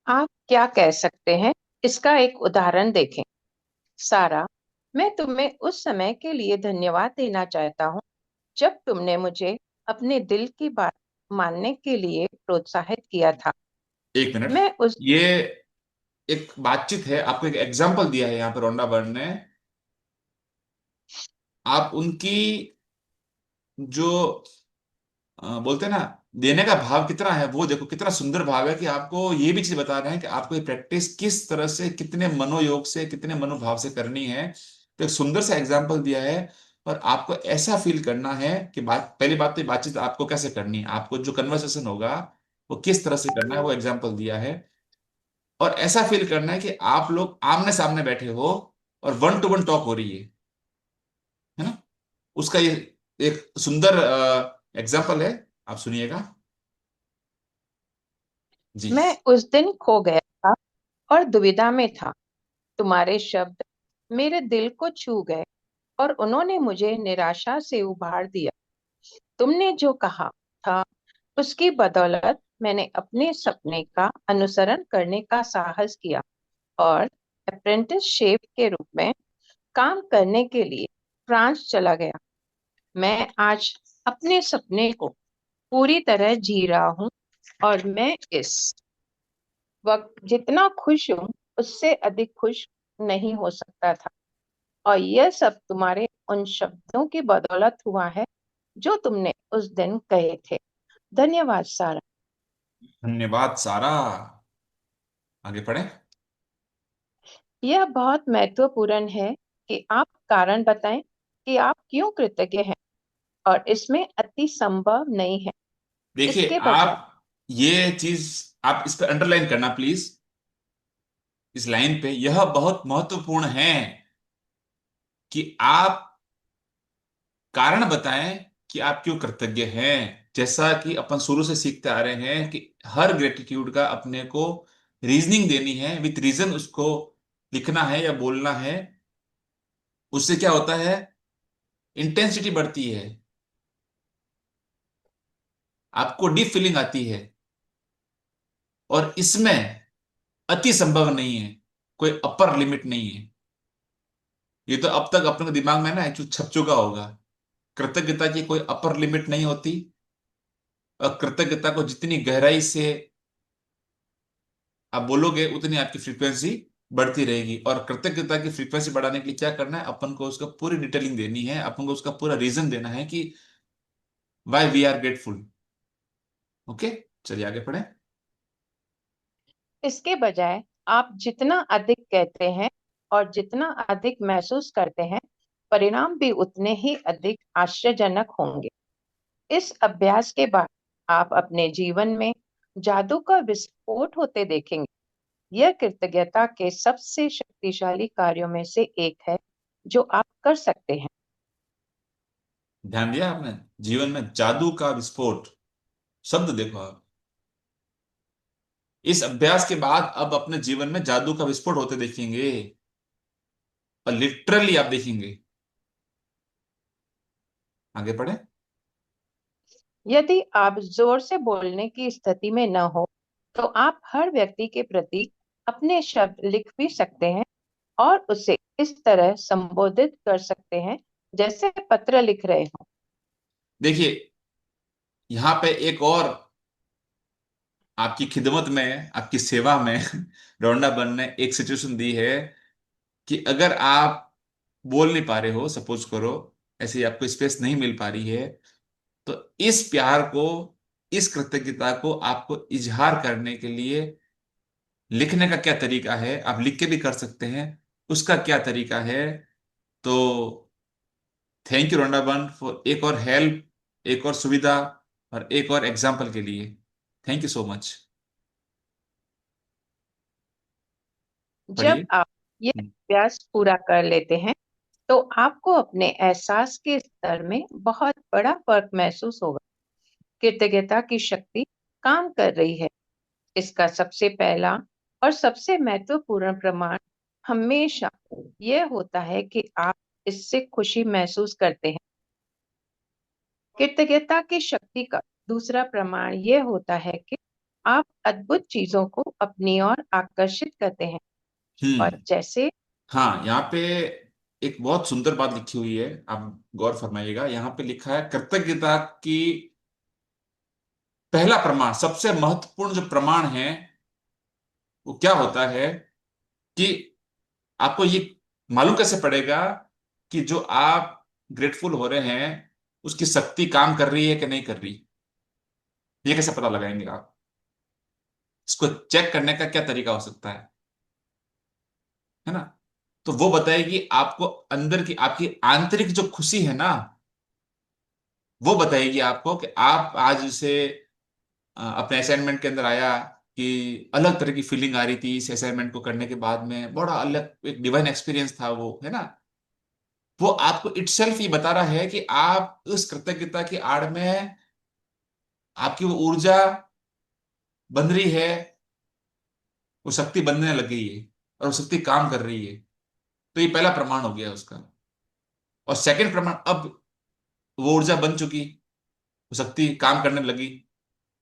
आप क्या कह सकते हैं, इसका एक उदाहरण देखें। सारा, मैं तुम्हें उस समय के लिए धन्यवाद देना चाहता हूँ जब तुमने मुझे अपने दिल की बात मानने के लिए प्रोत्साहित किया था। 1 मिनट। मैं उस ये एक बातचीत है, आपको एक एग्जाम्पल दिया है यहाँ पे रोंडा बर्न ने। आप उनकी जो बोलते हैं ना, देने का भाव कितना है, वो देखो कितना सुंदर भाव है कि आपको ये भी चीज बता रहे हैं कि आपको ये प्रैक्टिस किस तरह से, कितने मनोयोग से, कितने मनोभाव से करनी है। तो एक सुंदर सा एग्जाम्पल दिया है। और आपको ऐसा फील करना है कि पहली बात तो ये बातचीत आपको कैसे करनी है, आपको जो कन्वर्सेशन होगा वो किस तरह से करना है, वो एग्जाम्पल दिया है। और ऐसा फील करना है कि आप लोग आमने सामने बैठे हो और 1 to 1 टॉक हो रही है ना। उसका ये एक सुंदर एग्जाम्पल है, आप सुनिएगा जी। मैं उस दिन खो गया था और दुविधा में था। तुम्हारे शब्द मेरे दिल को छू गए और उन्होंने मुझे निराशा से उबार दिया। तुमने जो कहा था उसकी बदौलत मैंने अपने सपने का अनुसरण करने का साहस किया और अप्रेंटिसशिप के रूप में काम करने के लिए फ्रांस चला गया। मैं आज अपने सपने को पूरी तरह जी रहा हूँ और मैं इस वक्त जितना खुश हूँ उससे अधिक खुश नहीं हो सकता था। और यह सब तुम्हारे उन शब्दों की बदौलत हुआ है जो तुमने उस दिन कहे थे। धन्यवाद सारा। धन्यवाद सारा। आगे पढ़े। यह बहुत महत्वपूर्ण है कि आप कारण बताएं कि आप क्यों कृतज्ञ हैं और इसमें अति संभव नहीं है। देखिए इसके बजाय आप, ये चीज आप इस पे अंडरलाइन करना प्लीज, इस लाइन पे, यह बहुत महत्वपूर्ण है कि आप कारण बताएं कि आप क्यों कृतज्ञ हैं। जैसा कि अपन शुरू से सीखते आ रहे हैं कि हर ग्रेटिट्यूड का अपने को रीजनिंग देनी है, विथ रीजन उसको लिखना है या बोलना है। उससे क्या होता है, इंटेंसिटी बढ़ती है, आपको डीप फीलिंग आती है। और इसमें अति संभव नहीं है, कोई अपर लिमिट नहीं है। ये तो अब तक अपने दिमाग में ना जो छप चुका होगा। कृतज्ञता की कोई अपर लिमिट नहीं होती। और कृतज्ञता को जितनी गहराई से आप बोलोगे उतनी आपकी फ्रीक्वेंसी बढ़ती रहेगी। और कृतज्ञता की फ्रीक्वेंसी बढ़ाने के लिए क्या करना है, अपन को उसका पूरी डिटेलिंग देनी है, अपन को उसका पूरा रीजन देना है कि why we are grateful. Okay, चलिए आगे पढ़ें। इसके बजाय आप जितना अधिक कहते हैं और जितना अधिक महसूस करते हैं, परिणाम भी उतने ही अधिक आश्चर्यजनक होंगे। इस अभ्यास के बाद आप अपने जीवन में जादू का विस्फोट होते देखेंगे। यह कृतज्ञता के सबसे शक्तिशाली कार्यों में से एक है जो आप कर सकते हैं। ध्यान दिया आपने, जीवन में जादू का विस्फोट, शब्द देखो आप। इस अभ्यास के बाद अब अपने जीवन में जादू का विस्फोट होते देखेंगे, और लिटरली आप देखेंगे। आगे पढ़े। यदि आप जोर से बोलने की स्थिति में न हो तो आप हर व्यक्ति के प्रति अपने शब्द लिख भी सकते हैं और उसे इस तरह संबोधित कर सकते हैं जैसे पत्र लिख रहे हो। देखिए यहां पे एक और आपकी खिदमत में, आपकी सेवा में रोंडा बन ने एक सिचुएशन दी है कि अगर आप बोल नहीं पा रहे हो, सपोज करो ऐसे ही आपको स्पेस नहीं मिल पा रही है, तो इस प्यार को, इस कृतज्ञता को आपको इजहार करने के लिए लिखने का क्या तरीका है, आप लिख के भी कर सकते हैं, उसका क्या तरीका है। तो थैंक यू रंडाबन फॉर एक और हेल्प, एक और सुविधा और एक और एग्जाम्पल के लिए। Thank you so much. जब पढ़िए। आप ये अभ्यास पूरा कर लेते हैं तो आपको अपने एहसास के स्तर में बहुत बड़ा फर्क महसूस होगा। कृतज्ञता की शक्ति काम कर रही है। इसका सबसे पहला और सबसे महत्वपूर्ण प्रमाण हमेशा यह होता है कि आप इससे खुशी महसूस करते हैं। कृतज्ञता की शक्ति का दूसरा प्रमाण यह होता है कि आप अद्भुत चीजों को अपनी ओर आकर्षित करते हैं। और हम्म। जैसे हाँ, यहाँ पे एक बहुत सुंदर बात लिखी हुई है, आप गौर फरमाइएगा। यहाँ पे लिखा है कृतज्ञता की पहला प्रमाण, सबसे महत्वपूर्ण जो प्रमाण है वो क्या होता है कि आपको ये मालूम कैसे पड़ेगा कि जो आप ग्रेटफुल हो रहे हैं उसकी शक्ति काम कर रही है कि नहीं कर रही। ये कैसे पता लगाएंगे आप? इसको चेक करने का क्या तरीका हो सकता है ना? तो वो बताएगी आपको अंदर की आपकी आंतरिक जो खुशी है ना, वो बताएगी आपको कि आप आज से अपने असाइनमेंट के अंदर आया कि अलग तरह की फीलिंग आ रही थी इस असाइनमेंट को करने के बाद में, बड़ा अलग एक डिवाइन एक्सपीरियंस था वो, है ना? वो आपको इटसेल्फ ये बता रहा है कि आप उस कृतज्ञता की आड़ में आपकी वो ऊर्जा बन रही है, वो शक्ति बनने लग गई है और वो शक्ति काम कर रही है। तो ये पहला प्रमाण हो गया उसका। और सेकंड प्रमाण, अब वो ऊर्जा बन चुकी, वो शक्ति काम करने लगी।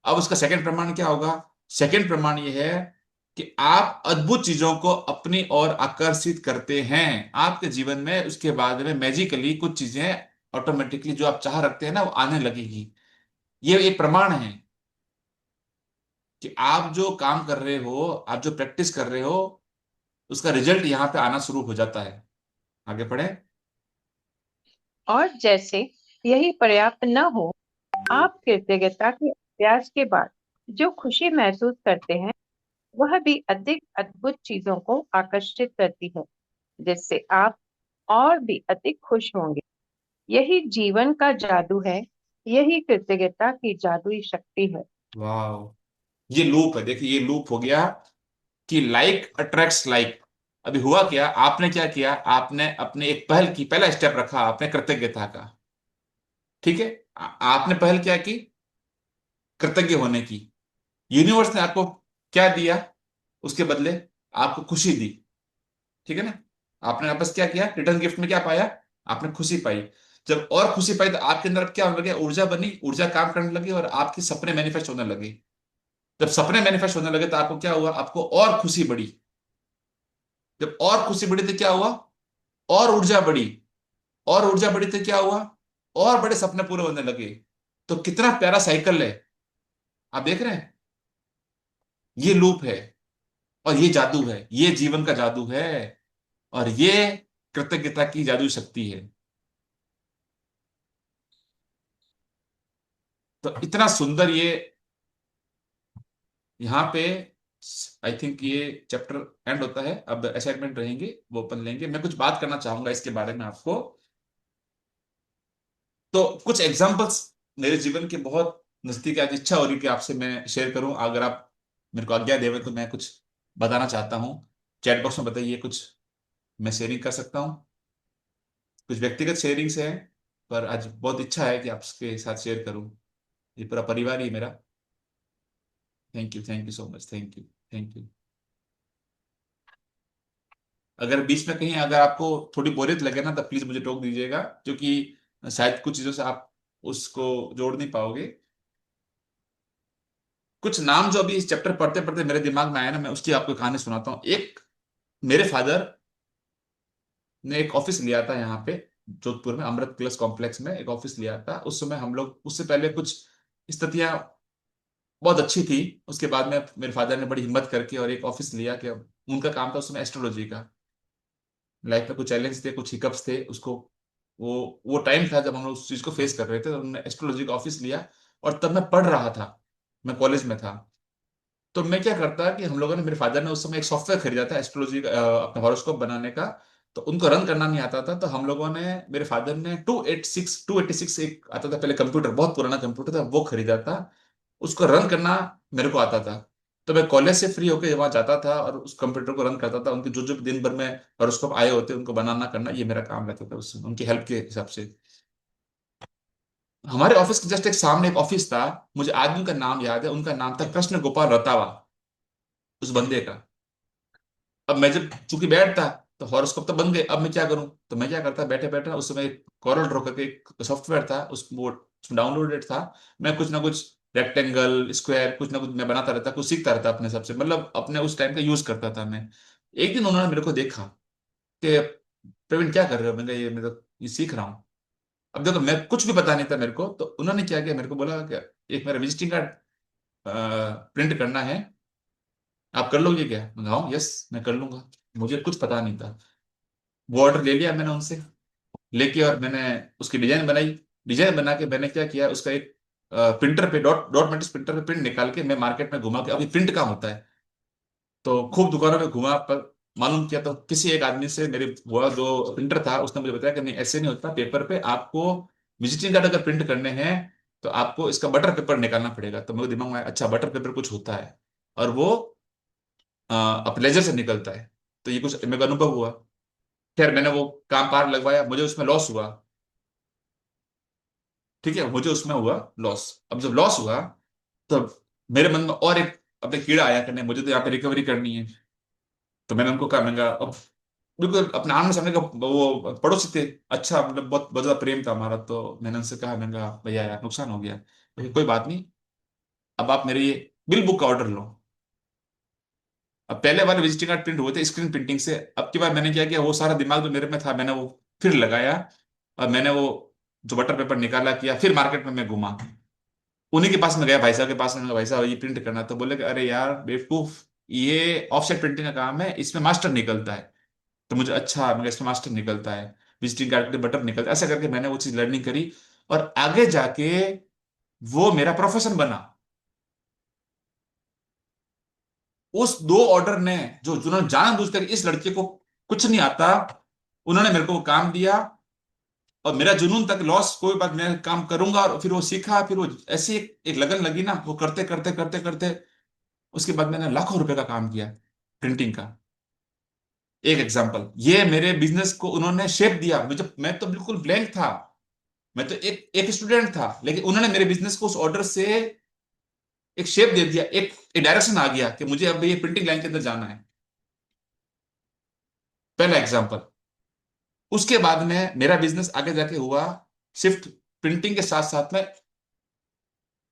अब उसका सेकंड प्रमाण क्या होगा? सेकंड प्रमाण ये है कि आप अद्भुत चीजों को अपनी ओर आकर्षित करते हैं आपके जीवन में। उसके बाद में मैजिकली कुछ चीजें ऑटोमेटिकली जो आप चाह रखते हैं ना वो आने लगेगी। ये एक प्रमाण है कि आप जो काम कर रहे हो, आप जो प्रैक्टिस कर रहे हो, उसका रिजल्ट यहां पे आना शुरू हो जाता है। आगे पढ़े। और जैसे यही पर्याप्त न हो, आप कृतज्ञता के अभ्यास के बाद जो खुशी महसूस करते हैं वह भी अधिक अद्भुत चीजों को आकर्षित करती है, जिससे आप और भी अधिक खुश होंगे। यही जीवन का जादू है। यही कृतज्ञता की जादुई शक्ति है। वाह, ये लूप है। देखिए, ये लूप हो गया कि लाइक अट्रैक्ट्स लाइक। अभी हुआ क्या, आपने क्या किया, आपने अपने एक पहल की, पहला स्टेप रखा आपने कृतज्ञता का। ठीक है, आपने पहल क्या की? कृतज्ञ होने की। यूनिवर्स ने आपको क्या दिया उसके बदले? आपको खुशी दी। ठीक है ना? आपने वापस क्या किया, रिटर्न गिफ्ट में क्या पाया? आपने खुशी पाई। जब और खुशी पाई तो आपके अंदर अब क्या होने लगे? ऊर्जा बनी, ऊर्जा काम करने लगी और आपके सपने मैनिफेस्ट होने लगे। जब सपने मैनिफेस्ट होने लगे तो आपको क्या हुआ? आपको और खुशी बढ़ी। जब और खुशी बढ़ी तो क्या हुआ? और ऊर्जा बढ़ी। और ऊर्जा बढ़ी तो क्या हुआ? और बड़े सपने पूरे होने लगे। तो कितना प्यारा साइकिल है, आप देख रहे हैं? ये लूप है और ये जादू है, ये जीवन का जादू है और ये कृतज्ञता की जादुई शक्ति है। तो इतना सुंदर ये यहाँ पे, आई थिंक ये चैप्टर एंड होता है। अब असाइनमेंट रहेंगे वो अपन लेंगे। मैं कुछ बात करना चाहूंगा इसके बारे में आपको। तो कुछ एग्जांपल्स मेरे जीवन के बहुत नजदीक, आज इच्छा हो रही कि आपसे मैं शेयर करूं। अगर आप मेरे को आज्ञा देवें तो मैं कुछ बताना चाहता हूं। चैट बॉक्स में बताइए, कुछ मैं शेयरिंग कर सकता हूं। कुछ व्यक्तिगत शेयरिंग्स हैं, पर आज बहुत इच्छा है कि आपके साथ शेयर करूं। ये पूरा परिवार ही मेरा। Thank you so much, thank you, thank you. अगर बीच में कहीं अगर आपको थोड़ी बोरियत लगे ना तो प्लीज मुझे टोक दीजिएगा, क्योंकि शायद कुछ चीजों से आप उसको जोड़ नहीं पाओगे। कुछ नाम जो अभी इस चैप्टर पढ़ते पढ़ते मेरे दिमाग में आया ना, मैं उसकी आपको कहानी सुनाता हूँ। एक, मेरे फादर ने एक ऑफिस लिया था यहाँ पे जोधपुर में, अमृत प्लस कॉम्प्लेक्स में एक ऑफिस लिया था। उस समय हम लोग, उससे पहले कुछ स्थितियां बहुत अच्छी थी। उसके बाद में मेरे फादर ने बड़ी हिम्मत करके और एक ऑफिस लिया कि उनका काम था उस समय एस्ट्रोलॉजी का। लाइफ में कुछ चैलेंज थे, कुछ हिकअप्स थे उसको, वो टाइम था जब हम लोग उस चीज को फेस कर रहे थे। तो उन्होंने एस्ट्रोलॉजी का ऑफिस लिया और तब मैं पढ़ रहा था, मैं कॉलेज में था। तो मैं क्या करता कि हम लोगों ने, मेरे फादर ने उस समय एक सॉफ्टवेयर खरीदा था एस्ट्रोलॉजी का, अपना हॉरोस्कोप बनाने का। तो उनको रन करना नहीं आता था, तो हम लोगों ने, मेरे फादर ने 286 एक आता था पहले कंप्यूटर, बहुत पुराना कंप्यूटर था, वो खरीदा था। उसको रन करना मेरे को आता था। तो मैं कॉलेज से फ्री होकर वहां जाता था और उस कंप्यूटर को रन करता था। उनके जो जो दिन भर में हॉरोस्कोप आए होते उनको बनाना करना, ये मेरा काम रहता था उससे, उनकी हेल्प के हिसाब से। हमारे ऑफिस के जस्ट एक सामने एक ऑफिस था, मुझे आदमी का नाम याद है, उनका नाम था कृष्ण गोपाल रतावा, उस बंदे का। अब मैं जब चूंकि बैठता, तो हॉरोस्कोप तो बन गए, अब मैं क्या करूं? तो मैं क्या करता, बैठे बैठे उस समय कोरल ड्रॉ करके एक सॉफ्टवेयर था, उस वो डाउनलोडेड था। मैं कुछ ना कुछ रेक्टेंगल स्क्वायर कुछ ना कुछ मैं बनाता रहता, कुछ सीखता रहता अपने सबसे, मतलब अपने उस टाइम का यूज करता था मैं। एक दिन उन्होंने मेरे को देखा कि प्रवीण क्या कर रहे हो? मैंने ये, मैं तो ये सीख रहा हूँ। अब देखो, मैं कुछ भी पता नहीं था मेरे को, तो उन्होंने क्या किया, मेरे को बोला कि एक मेरा विजिटिंग कार्ड प्रिंट करना है, आप कर लोगे क्या? मैं कहा, हाँ, यस मैं कर लूंगा। मुझे कुछ पता नहीं था। वो ऑर्डर ले लिया मैंने उनसे, लेके, और मैंने उसकी डिजाइन बनाई। डिजाइन बना के मैंने क्या किया, उसका एक प्रिंटर पे, डॉट डॉट मेट्रिक्स प्रिंटर पे प्रिंट निकाल के मैं मार्केट में घुमा के, अभी प्रिंट कहाँ होता है, तो खूब दुकानों में घुमा पर मालूम किया। तो किसी एक आदमी से, मेरे वो जो प्रिंटर था उसने मुझे बताया कि नहीं, ऐसे नहीं होता, पेपर पे आपको विजिटिंग कार्ड अगर प्रिंट करने हैं तो आपको इसका बटर पेपर निकालना पड़ेगा। तो मेरे दिमाग में आया, अच्छा बटर पेपर कुछ होता है, और वो अब लेजर से निकलता है। तो ये कुछ मेरे को अनुभव हुआ। खैर मैंने वो काम पार लगवाया, मुझे उसमें लॉस हुआ। ठीक है, मुझे उसमें हुआ लॉस। अब जब लॉस हुआ, तो मेरे मन में और एक अपने कीड़ा आया करने, मुझे तो यहाँ पे रिकवरी करनी है। तो मैंने उनको कहा, मैंने कहा, अब बिल्कुल अपने आमने सामने का, वो पड़ोसी थे, अच्छा मतलब बहुत बहुत ज्यादा प्रेम था हमारा। तो मैंने उनसे कहा, मैंने कहा भैया यार नुकसान हो गया। कोई बात नहीं, अब आप मेरे ये बिल बुक का ऑर्डर लो। अब पहले वाले विजिटिंग कार्ड प्रिंट हुए थे स्क्रीन प्रिंटिंग से, अब की बार मैंने क्या किया, वो सारा दिमाग जो मेरे में था मैंने वो फिर लगाया, और मैंने वो जो बटर पेपर निकाला किया, फिर मार्केट में मैं घुमा, उन्हीं के पास में गया, भाई साहब के पास में, मैंने कहा, भाई साहब ये प्रिंट करना है। तो बोले कि अरे यार बेवकूफ, ये ऑफसेट प्रिंटिंग का काम है, इसमें मास्टर निकलता है। तो मुझे, अच्छा, मैं इसमें मास्टर निकलता है, विजिटिंग कार्ड के बटर निकलता है, ऐसा करके मैंने वो चीज लर्निंग करी, और आगे जाके वो मेरा प्रोफेशन बना। उस दो ऑर्डर ने, जो जिन्होंने जानबूझकर इस लड़के को कुछ नहीं आता, उन्होंने मेरे को वो काम दिया, और मेरा जुनून तक लॉस, कोई बात, मैं काम करूंगा, और फिर वो सीखा, फिर वो ऐसी एक लगन लगी ना, वो करते करते करते करते उसके बाद मैंने लाखों रुपए का काम किया प्रिंटिंग का। एक एग्जांपल, ये मेरे बिजनेस को उन्होंने शेप दिया। मैं तो बिल्कुल ब्लैंक था, मैं तो एक एक स्टूडेंट था, लेकिन उन्होंने मेरे बिजनेस को उस ऑर्डर से एक शेप दे दिया, एक डायरेक्शन आ गया कि मुझे अब ये प्रिंटिंग लाइन के अंदर जाना है। पहला एग्जांपल। उसके बाद में मेरा बिजनेस आगे जाके हुआ शिफ्ट, प्रिंटिंग के साथ साथ में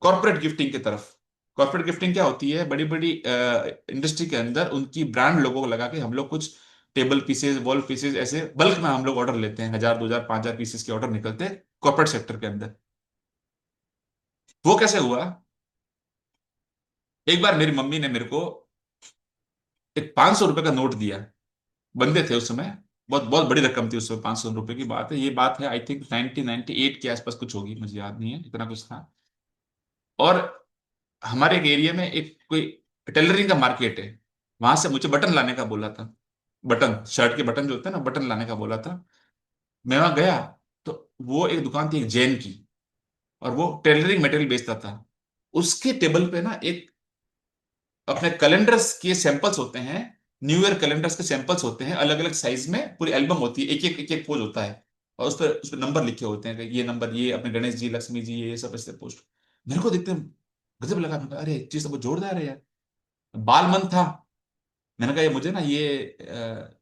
कॉर्पोरेट गिफ्टिंग की तरफ। कॉर्पोरेट गिफ्टिंग क्या होती है, बड़ी बड़ी इंडस्ट्री के अंदर उनकी ब्रांड लोगों को लगा के हम लोग कुछ टेबल पीसेज, वॉल पीसेज, ऐसे बल्क में हम लोग ऑर्डर लेते हैं, 1000 2000 5000 पीसेस के ऑर्डर निकलते हैं कॉर्पोरेट सेक्टर के अंदर। वो कैसे हुआ, एक बार मेरी मम्मी ने मेरे को एक 500 रुपए का नोट दिया। बंदे थे उस समय, बहुत बहुत बड़ी रकम थी उस समय, 500 रुपए की बात है, ये बात है आई थिंक 1998 के आसपास कुछ होगी, मुझे याद नहीं है, इतना कुछ था। और हमारे एक एरिया में एक कोई टेलरिंग का मार्केट है, वहां से मुझे बटन लाने का बोला था। बटन, शर्ट के बटन जो होते हैं ना, बटन लाने का बोला था। मैं वहां गया, तो वो एक दुकान थी एक जैन की, और वो टेलरिंग मटेरियल बेचता था। उसके टेबल पे ना एक अपने कैलेंडर्स के सैंपल्स होते हैं, न्यू ईयर कैलेंडर्स के सैंपल्स होते हैं, अलग अलग साइज में पूरी एल्बम होती है, एक एक पोज होता है, और उस पर नंबर लिखे होते हैं कि ये नंबर, ये अपने गणेश जी, लक्ष्मी जी, ये सब ऐसे पोस्ट। मेरे को देखते गजब लगा, मैं कहा, अरे चीज तो बहुत जोरदार है यार। बाल मन था, मैंने कहा ये मुझे ना ये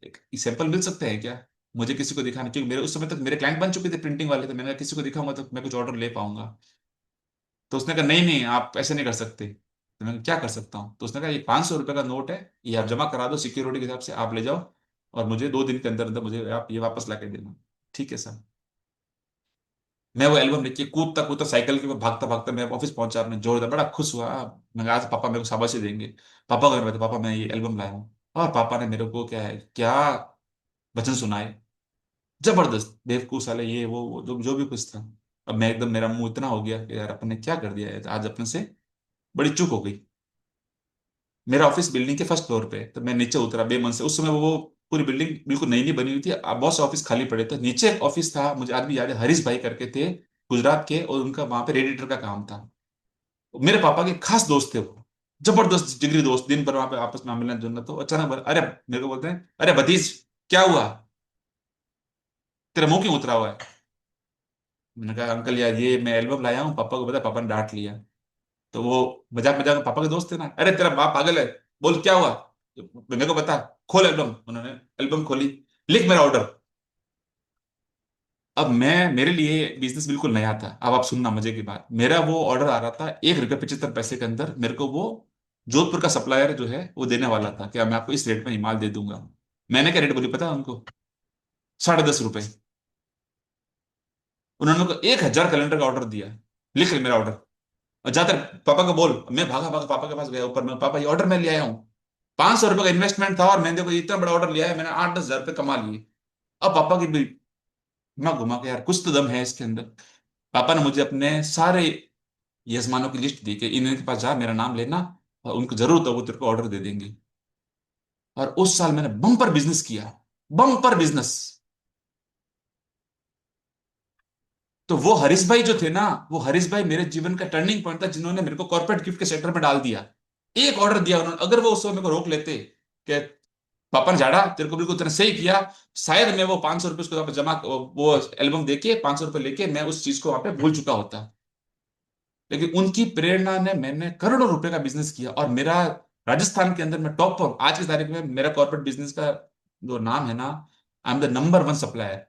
एक सैंपल मिल सकते हैं क्या, मुझे किसी को दिखाना, क्योंकि मेरे उस समय तक मेरे क्लाइंट बन चुके थे प्रिंटिंग वाले, तो मैंने कहा किसी को दिखाऊंगा तो मैं कुछ ऑर्डर ले पाऊंगा। तो उसने कहा नहीं नहीं, आप ऐसे नहीं कर सकते। तो मैंने कहा, क्या कर सकता हूँ? तो उसने कहा, ये 500 रुपए का नोट है, ये आप जमा करा दो सिक्योरिटी के हिसाब से, आप ले जाओ, और मुझे 2 दिन के अंदर अंदर मुझे आप ये वापस ला के देना। ठीक है सर। मैं वो एल्बम लेके कूदता कूदता साइकिल के ऊपर भागता भागता मैं ऑफिस पहुंचा, मैं जोरदार, बड़ा खुश हुआ। मैं कहा, आज पापा मेरे को शाबाशी देंगे। पापा घर में थे, पापा मैं ये एल्बम लाया हूँ। और पापा ने मेरे को क्या है क्या वचन सुनाए, जबरदस्त, बेवकूफ साले, ये वो जो जो भी कुछ था। अब मैं एकदम, मेरा मुंह इतना हो गया कि यार अपन ने क्या कर दिया है आज, अपने से बड़ी चूक हो गई। मेरा ऑफिस बिल्डिंग के फर्स्ट फ्लोर पे है, तो मैं नीचे उतरा बेमन से। उस समय वो पूरी बिल्डिंग बिल्कुल नई नई बनी हुई थी, अब बहुत से ऑफिस खाली पड़े थे। नीचे एक ऑफिस था, मुझे आज भी याद है, हरीश भाई करके थे गुजरात के, और उनका वहां पे रेडिएटर का काम था। मेरे पापा के खास दोस्त थे वो, जबरदस्त जिगरी दोस्त, दिन भर वहां पे आपस में मिलना जुलना। तो अचानक अरे मेरे को बोलते हैं, अरे भतीज क्या हुआ, तेरा मुंह क्यों उतरा हुआ है? मैंने कहा अंकल यार ये मैं एल्बम लाया हूँ, पापा को पता, पापा ने डांट लिया। तो वो मजाक मजाक में, पापा के दोस्त थे ना, अरे तेरा बाप पागल है, बोल क्या हुआ? मेरे को बता, खोल एल्बम। उन्होंने एल्बम खोली, लिख मेरा ऑर्डर। अब मैं, मेरे लिए बिजनेस बिल्कुल नया था। अब आप सुनना मजे की बात, मेरा वो ऑर्डर आ रहा था 1 रुपये 75 पैसे के अंदर। मेरे को वो जोधपुर का सप्लायर जो है वो देने वाला था कि मैं आपको इस रेट में ही माल दे दूंगा। मैंने क्या रेट बोली पता है उनको? 10.5 रुपए। उन्होंने को 1,000 कैलेंडर का ऑर्डर दिया, लिख ले मेरा ऑर्डर और जाकर पापा को बोल। मैं भागा भागा पापा के पास गया ऊपर में, पापा ये ऑर्डर मैं ले आया हूँ। 500 रुपये का इन्वेस्टमेंट था और मैंने देखो इतना बड़ा ऑर्डर लिया है, मैंने 8-10 हजार रुपये कमा लिए। अब पापा की भी मैं घुमा के, यार कुछ तो दम है इसके अंदर। पापा ने मुझे अपने सारे यजमानों की लिस्ट दी कि इनके पास जा, मेरा नाम लेना, और उनको जरूरत हो वो तेरे को ऑर्डर दे देंगे। और उस साल मैंने बम्पर बिजनेस किया, बम्पर बिजनेस। तो वो हरीश भाई जो थे ना, वो हरीश भाई मेरे जीवन का टर्निंग पॉइंट था, जिन्होंने मेरे को कॉर्पोरेट गिफ्ट के सेक्टर में डाल दिया। एक ऑर्डर दिया उन्होंने, अगर वो उस समय मेरे को रोक लेते कि पापा ने झाड़ा तेरे को, बिल्कुल तेने सही किया, शायद मैं वो 500 रुपये उसको वहां पे जमा, वो एल्बम देके 500 रुपये लेके मैं उस चीज को वहां पे भूल चुका होता। लेकिन उनकी प्रेरणा ने मैंने करोड़ों रुपए का बिजनेस किया, और मेरा राजस्थान के अंदर मैं टॉप पर आज की तारीख में, मेरा कॉर्पोरेट बिजनेस का जो नाम है ना, I am the number 1 supplier.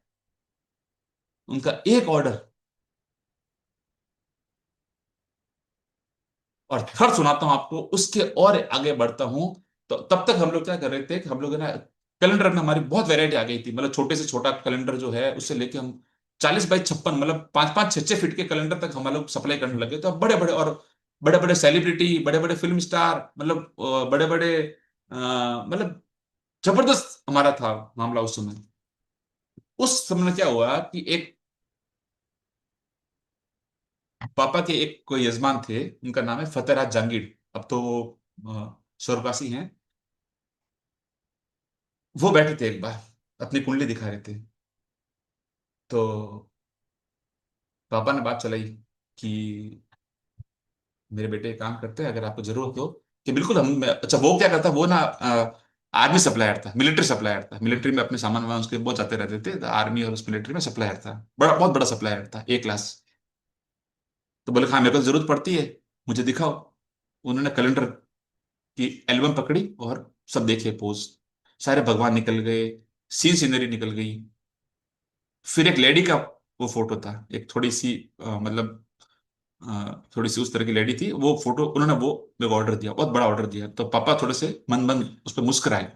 उनका एक ऑर्डर। और थर्ड सुनाता हूं आपको, उसके और आगे बढ़ता हूं। तो तब तक हम लोग क्या कर रहे थे कि हम लोग ना, कैलेंडर में हमारी बहुत वैरायटी आ गई थी। मतलब छोटे से छोटा कैलेंडर जो है उससे लेके हम 40x56, मतलब 5-5 6-6 फीट के कैलेंडर तक हम लोग सप्लाई करने लगे। तो अब बड़े बड़े और बड़े बड़े सेलिब्रिटी, बड़े बड़े फिल्म स्टार, मतलब बड़े बड़े, मतलब जबरदस्त हमारा था मामला उस समय। उस समय में क्या हुआ कि एक पापा के एक कोई यजमान थे, उनका नाम है फतेहराज जहांगीर, अब तो वो स्वर्गवासी हैं। वो बैठे थे एक बार, अपनी कुंडली दिखा रहे थे। तो पापा ने बात चलाई कि मेरे बेटे एक काम करते हैं, अगर आपको जरूरत हो कि बिल्कुल हम, अच्छा वो क्या करता, वो ना आर्मी सप्लायर था, मिलिट्री सप्लायर था। मिलिट्री में अपने सामान वामान उसके बहुत जाते रहते थे, तो आर्मी और उस मिलिट्री में सप्लायर था, बड़ा बहुत बड़ा सप्लायर था, A क्लास। तो बोले हाँ मेरे को जरूरत पड़ती है, मुझे दिखाओ। उन्होंने कैलेंडर की एल्बम पकड़ी और सब देखे पोज, सारे भगवान निकल गए, सीन सीनरी निकल गई। फिर एक लेडी का वो फोटो था, एक थोड़ी सी मतलब थोड़ी सी उस तरह की लेडी थी, वो फोटो उन्होंने वो मेरे को ऑर्डर दिया, बहुत बड़ा ऑर्डर दिया। तो पापा थोड़े से मन मन उस पर मुस्कुराए।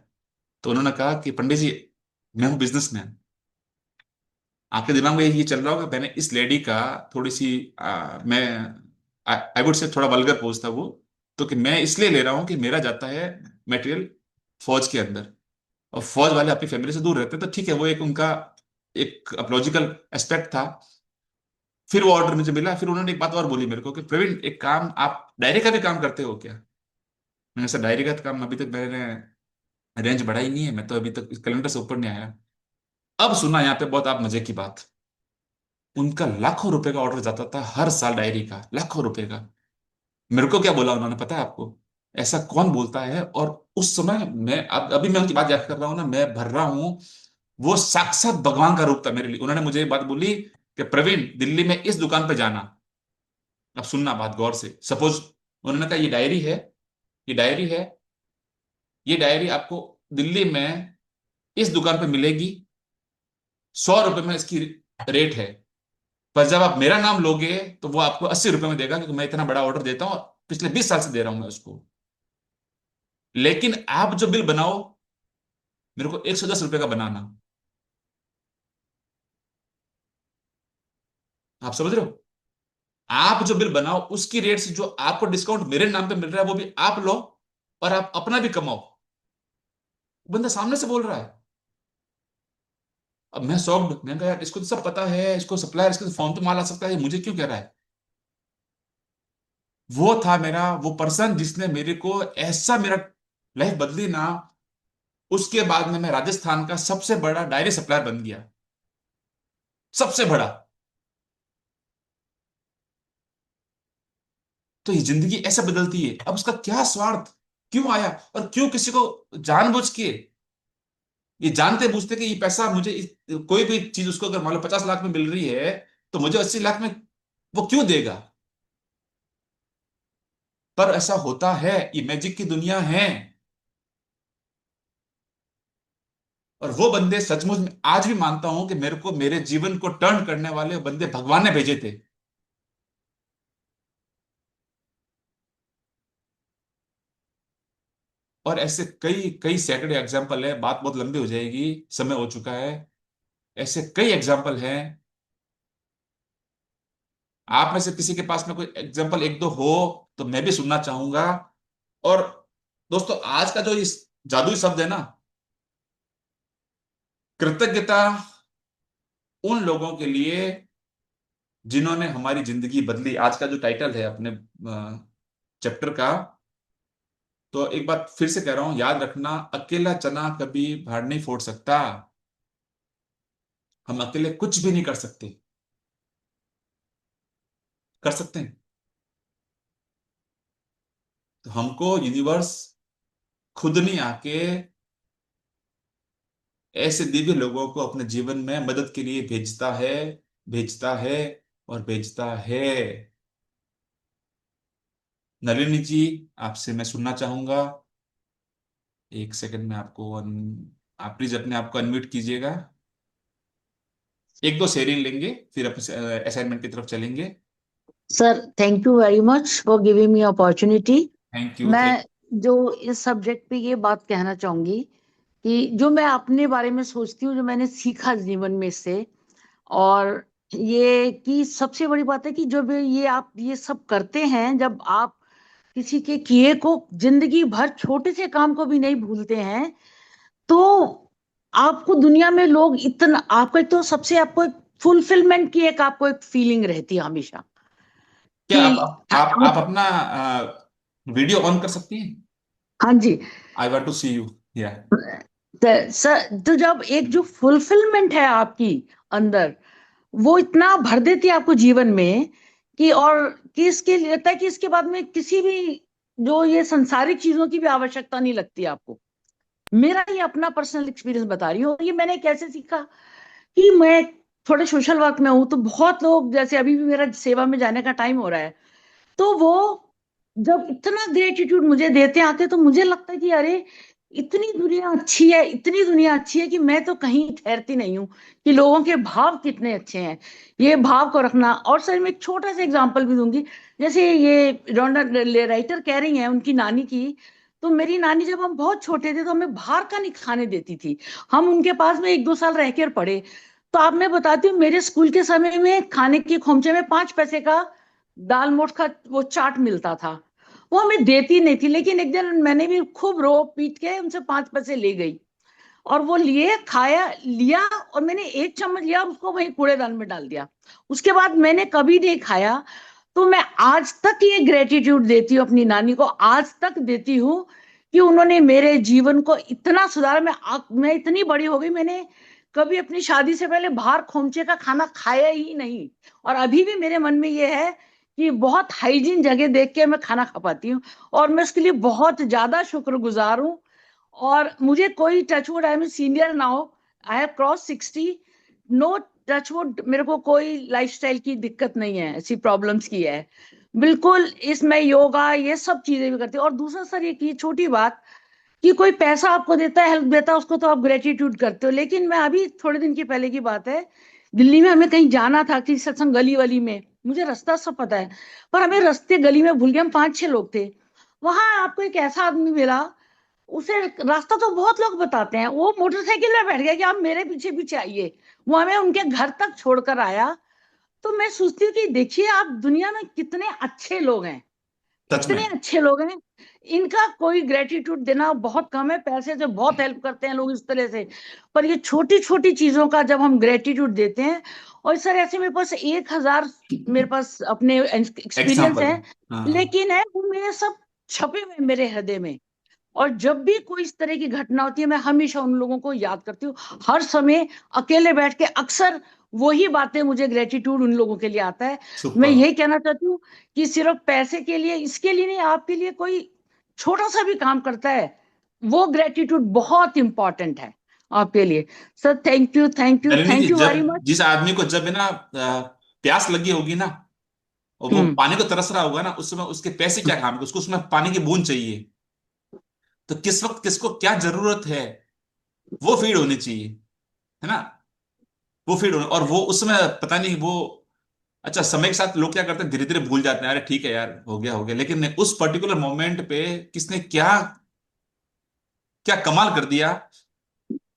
तो उन्होंने कहा कि पंडित जी, मैं हूँ बिजनेसमैन, आपके दिमाग में ये चल रहा होगा मैंने इस लेडी का थोड़ी सी मैं आई वुड से थोड़ा वल्गर पोज था वो, तो कि मैं इसलिए ले रहा हूँ कि मेरा जाता है मटेरियल फौज के अंदर, और फौज वाले अपनी फैमिली से दूर रहते हैं, तो ठीक है, वो एक उनका एक अपलॉजिकल एस्पेक्ट था। फिर वो ऑर्डर मुझे मिला, फिर उन्होंने एक बात और बोली मेरे को कि प्रवीण एक काम, आप डायरी का भी काम करते हो क्या? मैंने सर डायरी का तो काम अभी तक मैंने रेंज बढ़ाई नहीं है, मैं तो अभी तक इस कैलेंडर से ऊपर नहीं आया। अब सुना यहाँ पे बहुत आप मजे की बात, उनका लाखों रुपए का ऑर्डर जाता था हर साल डायरी का, लाखों रुपए का। मेरे को क्या बोला उन्होंने पता है आपको? ऐसा कौन बोलता है? और उस समय मैं, अब अभी मैं उनकी बात याद कर रहा हूँ ना, मैं भर रहा हूँ। वो साक्षात भगवान का रूप था मेरे लिए। उन्होंने मुझे ये बात बोली कि प्रवीण दिल्ली में इस दुकान पे जाना। अब सुनना बात गौर से, सपोज उन्होंने कहा ये डायरी है, ये डायरी है, ये डायरी आपको दिल्ली में इस दुकान पे मिलेगी, 100 रुपए में इसकी रेट है, पर जब आप मेरा नाम लोगे तो वो आपको 80 रुपए में देगा, क्योंकि मैं इतना बड़ा ऑर्डर देता हूँ, पिछले 20 साल से दे रहा हूं मैं उसको। लेकिन आप जो बिल बनाओ, मेरे को 110 रुपए का बनाना। आप समझ रहे हो? आप जो बिल बनाओ उसकी रेट से जो आपको डिस्काउंट मेरे नाम पे मिल रहा है वो भी आप लो, और आप अपना भी कमाओ। बंदा सामने से बोल रहा है। अब मैं शॉक्ड, मैंने कहा यार इसको तो सब पता है, इसको सप्लायर, इसके फोन पे माल आ सकता है, ये मुझे क्यों कह रहा है? वो था मेरा वो पर्सन जिसने मेरे को ऐसा मेरा लाइफ बदली ना, उसके बाद में मैं राजस्थान का सबसे बड़ा डायरी सप्लायर बन गया, सबसे बड़ा। तो ये जिंदगी ऐसे बदलती है। अब उसका क्या स्वार्थ, क्यों आया, और क्यों किसी को जानबूझ के, ये जानते बूझते कि ये पैसा मुझे कोई भी चीज उसको अगर मान लो 50 लाख में मिल रही है, तो मुझे 80 लाख में वो क्यों देगा। पर ऐसा होता है, ये मैजिक की दुनिया है। और वो बंदे सचमुच में आज भी मानता हूं कि मेरे को मेरे जीवन को टर्न करने वाले बंदे भगवान ने भेजे थे। और ऐसे कई कई सैकड़े एग्जाम्पल है, बात बहुत लंबी हो जाएगी, समय हो चुका है। ऐसे कई एग्जाम्पल हैं। आप में से किसी के पास में कोई एग्जाम्पल एक दो हो तो मैं भी सुनना चाहूंगा। और दोस्तों, आज का जो इस जादुई शब्द है ना, कृतज्ञता, उन लोगों के लिए जिन्होंने हमारी जिंदगी बदली, आज का जो टाइटल है अपने चैप्टर का। तो एक बार फिर से कह रहा हूं, याद रखना, अकेला चना कभी भाड़ नहीं फोड़ सकता। हम अकेले कुछ भी नहीं कर सकते। कर सकते हैं तो हमको यूनिवर्स खुद नहीं आके ऐसे दिव्य लोगों को अपने जीवन में मदद के लिए भेजता है, भेजता है और भेजता है। नलिनी जी, आपसे मैं सुनना चाहूंगा। एक सेकंड में आपको आप प्लीज अपने आप को अनम्यूट कीजिएगा। एक दो शेयरिंग लेंगे, फिर असाइनमेंट की तरफ चलेंगे। Sir, thank you very much for giving me opportunity. Thank you. मैं जो इस सब्जेक्ट पे ये बात कहना चाहूंगी कि जो मैं अपने बारे में सोचती हूँ, जो मैंने सीखा जीवन में इससे, और ये कि सबसे बड़ी बात है कि जब ये आप ये सब करते हैं, जब आप किसी के किए को जिंदगी भर छोटे से काम को भी नहीं भूलते हैं, तो आपको दुनिया में लोग इतना, आपको एक तो सबसे आपको एक फुलफिलमेंट की एक आपको एक फीलिंग रहती है हमेशा क्या कि आप अपना वीडियो ऑन कर सकती हैं? हाँ जी। I want to see you. या सर, तो जब एक जो फुलफिलमेंट है आपकी अंदर, वो इतना भर देती है आपको जीवन में कि, और कि इसके लिए लगता है कि इसके बाद में किसी भी जो ये संसारिक चीजों की भी आवश्यकता नहीं लगती आपको। मेरा ये अपना पर्सनल एक्सपीरियंस बता रही हूँ। ये मैंने कैसे सीखा कि मैं थोड़े सोशल वर्क में हूँ, तो बहुत लोग, जैसे अभी भी मेरा सेवा में जाने का टाइम हो रहा है, तो वो जब इतना ग्रेटिट्यूड मुझे देते आते, तो मुझे लगता है कि अरे, इतनी दुनिया अच्छी है, इतनी दुनिया अच्छी है कि मैं तो कहीं ठहरती नहीं हूँ, कि लोगों के भाव कितने अच्छे हैं। ये भाव को रखना। और सर, मैं एक छोटा सा एग्जांपल भी दूंगी। जैसे ये रोंडा राइटर कह रही हैं उनकी नानी की, तो मेरी नानी जब हम बहुत छोटे थे तो हमें बाहर का नहीं खाने देती थी। हम उनके पास में 1-2 साल रह कर पढ़े। तो आप, मैं बताती हूँ, मेरे स्कूल के समय में खाने के खोमचे में 5 पैसे का दाल मोठ का वो चाट मिलता था। वो हमें देती नहीं थी, लेकिन एक दिन मैंने भी खूब रो पीट के उनसे 5 पैसे ले गई, और वो लिए, खाया, लिया, और मैंने एक चम्मच लिया और उसको वहीं कूड़ेदान में डाल दिया। उसके बाद मैंने कभी नहीं खाया। तो मैं आज तक ये ग्रेटिट्यूड देती हूँ अपनी नानी को, आज तक देती हूँ कि उन्होंने मेरे जीवन को इतना सुधारा। मैं इतनी बड़ी हो गई, मैंने कभी अपनी शादी से पहले बाहर खोमचे का खाना खाया ही नहीं। और अभी भी मेरे मन में ये है कि बहुत हाइजीन जगह देख के मैं खाना खा पाती हूँ, और मैं उसके लिए बहुत ज्यादा शुक्रगुजार हूँ। और मुझे कोई, touchwood, I am senior now, I have cross 60, no touchwood, मेरे को कोई लाइफस्टाइल की दिक्कत नहीं है, ऐसी प्रॉब्लम्स की है बिल्कुल। इसमें योगा, ये सब चीजें भी करती हूँ। और दूसरा सर, ये की छोटी बात कि कोई पैसा आपको देता है, हेल्प देता है, उसको तो आप ग्रेटिट्यूड करते हो, लेकिन मैं अभी थोड़े दिन की पहले की बात है, दिल्ली में हमें कहीं जाना था किसी सत्संग, गली वली में, मुझे रास्ता सब पता है, पर हमें रास्ते गली में भूल गए। हम 5-6 लोग थे। वहां आपको एक ऐसा आदमी मिला, उसे रास्ता तो बहुत लोग बताते हैं, वो मोटरसाइकिल में बैठ गया कि आप मेरे पीछे पीछे आइए। वो हमें उनके घर तक छोड़कर आया। तो मैं सोचती हूँ कि देखिए, आप दुनिया में कितने अच्छे लोग हैं, सच में। कितने अच्छे लोग हैं। इनका कोई ग्रेटिट्यूड देना बहुत कम है। पैसे से बहुत हेल्प करते हैं लोग इस तरह से, पर ये छोटी छोटी चीजों का जब हम ग्रेटिट्यूड देते हैं। और सर, ऐसे मेरे पास 1000 मेरे पास अपने एक्सपीरियंस एग्जाम्पल। है, हाँ। लेकिन है वो मेरे सब छपे हुए मेरे हृदय में। और जब भी कोई इस तरह की घटना होती है मैं हमेशा उन लोगों को याद करती हूँ। हर समय अकेले बैठ के अक्सर वही बातें, मुझे ग्रेटिट्यूड उन लोगों के लिए आता है। मैं सुपर। यही कहना चाहती हूँ कि सिर्फ पैसे के लिए, इसके लिए नहीं, आपके लिए कोई छोटा सा भी काम करता है, वो ग्रेटिट्यूड बहुत इंपॉर्टेंट है आपके लिए। Sir thank you, thank you, Nalini ji, thank you जब वेरी मच। जिस आदमी को जब है ना प्यास लगी होगी ना, और वो हम्म। पानी को तरस रहा होगा ना, उस समय उसके पैसे क्या काम के, उसको उसमें पानी की बूंद चाहिए। तो किस वक्त किसको क्या जरूरत है, वो फीड होनी चाहिए, है ना। वो फीड होनी, और वो उसमें पता नहीं वो, अच्छा समय के साथ लोग क्या करते हैं, धीरे धीरे भूल जाते हैं, अरे ठीक है यार, हो गया, लेकिन उस पर्टिकुलर मोमेंट पे किसने क्या क्या कमाल कर दिया,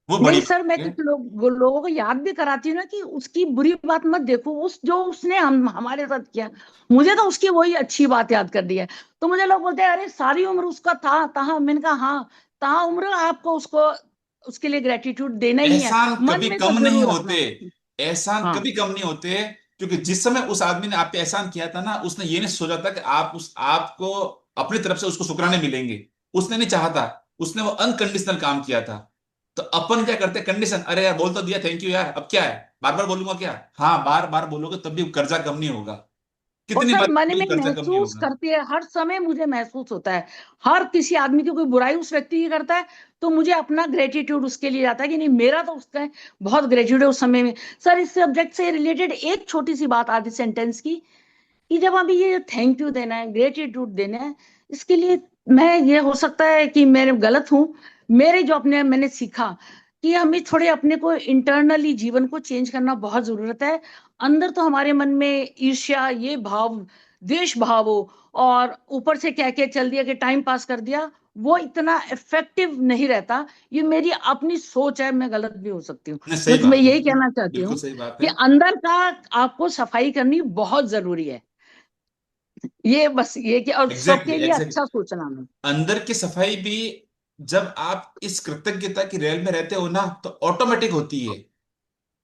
वो बड़ी नहीं बात सर, मैं है। कुछ लोगों को याद भी कराती हूँ ना कि उसकी बुरी बात मत देखो, उस जो उसने हमारे साथ किया, मुझे तो उसकी वही अच्छी बात याद कर दी है। तो मुझे लोग बोलते हैं अरे सारी उम्र उसका था तहा, मैंने कहा हाँ, तहा उम्र आपको उसको, उसके लिए ग्रेटिट्यूड देना ही है, एहसान मन कभी में तो कम नहीं जरूर रखना होते, है। एहसान हाँ। कभी कम नहीं होते, क्योंकि जिस समय उस आदमी ने आप पे एहसान किया था ना, उसने ये नहीं सोचा था कि आप उस आपको अपनी तरफ से उसको शुक्राने मिलेंगे। उसने नहीं चाहा था, उसने वो अनकंडीशनल काम किया था। तो अपन क्या करते हैं, कंडीशन, अरे यार बोल तो दिया, थैंक यू यार, अब क्या है, बार बार बोलूंगा क्या, हाँ बार बार बोलोगे तब भी कर्जा कम नहीं होगा, और कितनी सर बार मन बोलोगे में कर्जा कम नहीं महसूस होगा। करती है, हर समय मुझे महसूस होता है, हर किसी आदमी की कोई बुराई उस व्यक्ति की करता है तो मुझे अपना ग्रेटिट्यूड उसके लिए जाता है कि नहीं, मेरा तो उसका है, बहुत ग्रेटिट्यूड है उस समय में। सर इस सब्जेक्ट से रिलेटेड एक छोटी सी बात, आधी सेंटेंस की, कि जब अभी ये थैंक यू देना है, ग्रेटिट्यूड देना है, इसके लिए मैं, ये हो सकता है कि मैं गलत हूं, मेरे जो अपने मैंने सीखा कि हमें थोड़े अपने को इंटरनली जीवन को चेंज करना बहुत जरूरत है। अंदर तो हमारे मन में ईर्ष्या, ये भाव, द्वेष भाव हो, और ऊपर से कह के चल दिया कि टाइम पास कर दिया, वो इतना इफेक्टिव नहीं रहता। ये मेरी अपनी सोच है, मैं गलत भी हो सकती हूँ। नहीं सही बस मैं बात है, यही कहना चाहती बिल्कुल हूँ सही बात कि है। अंदर का आपको सफाई करनी बहुत जरूरी है। ये बस ये कि, और एग्जैक्टली सबके लिए एग्जैक्टली। अच्छा सोचना में। अंदर की सफाई भी, जब आप इस कृतज्ञता की रेल में रहते हो ना, तो ऑटोमेटिक होती है,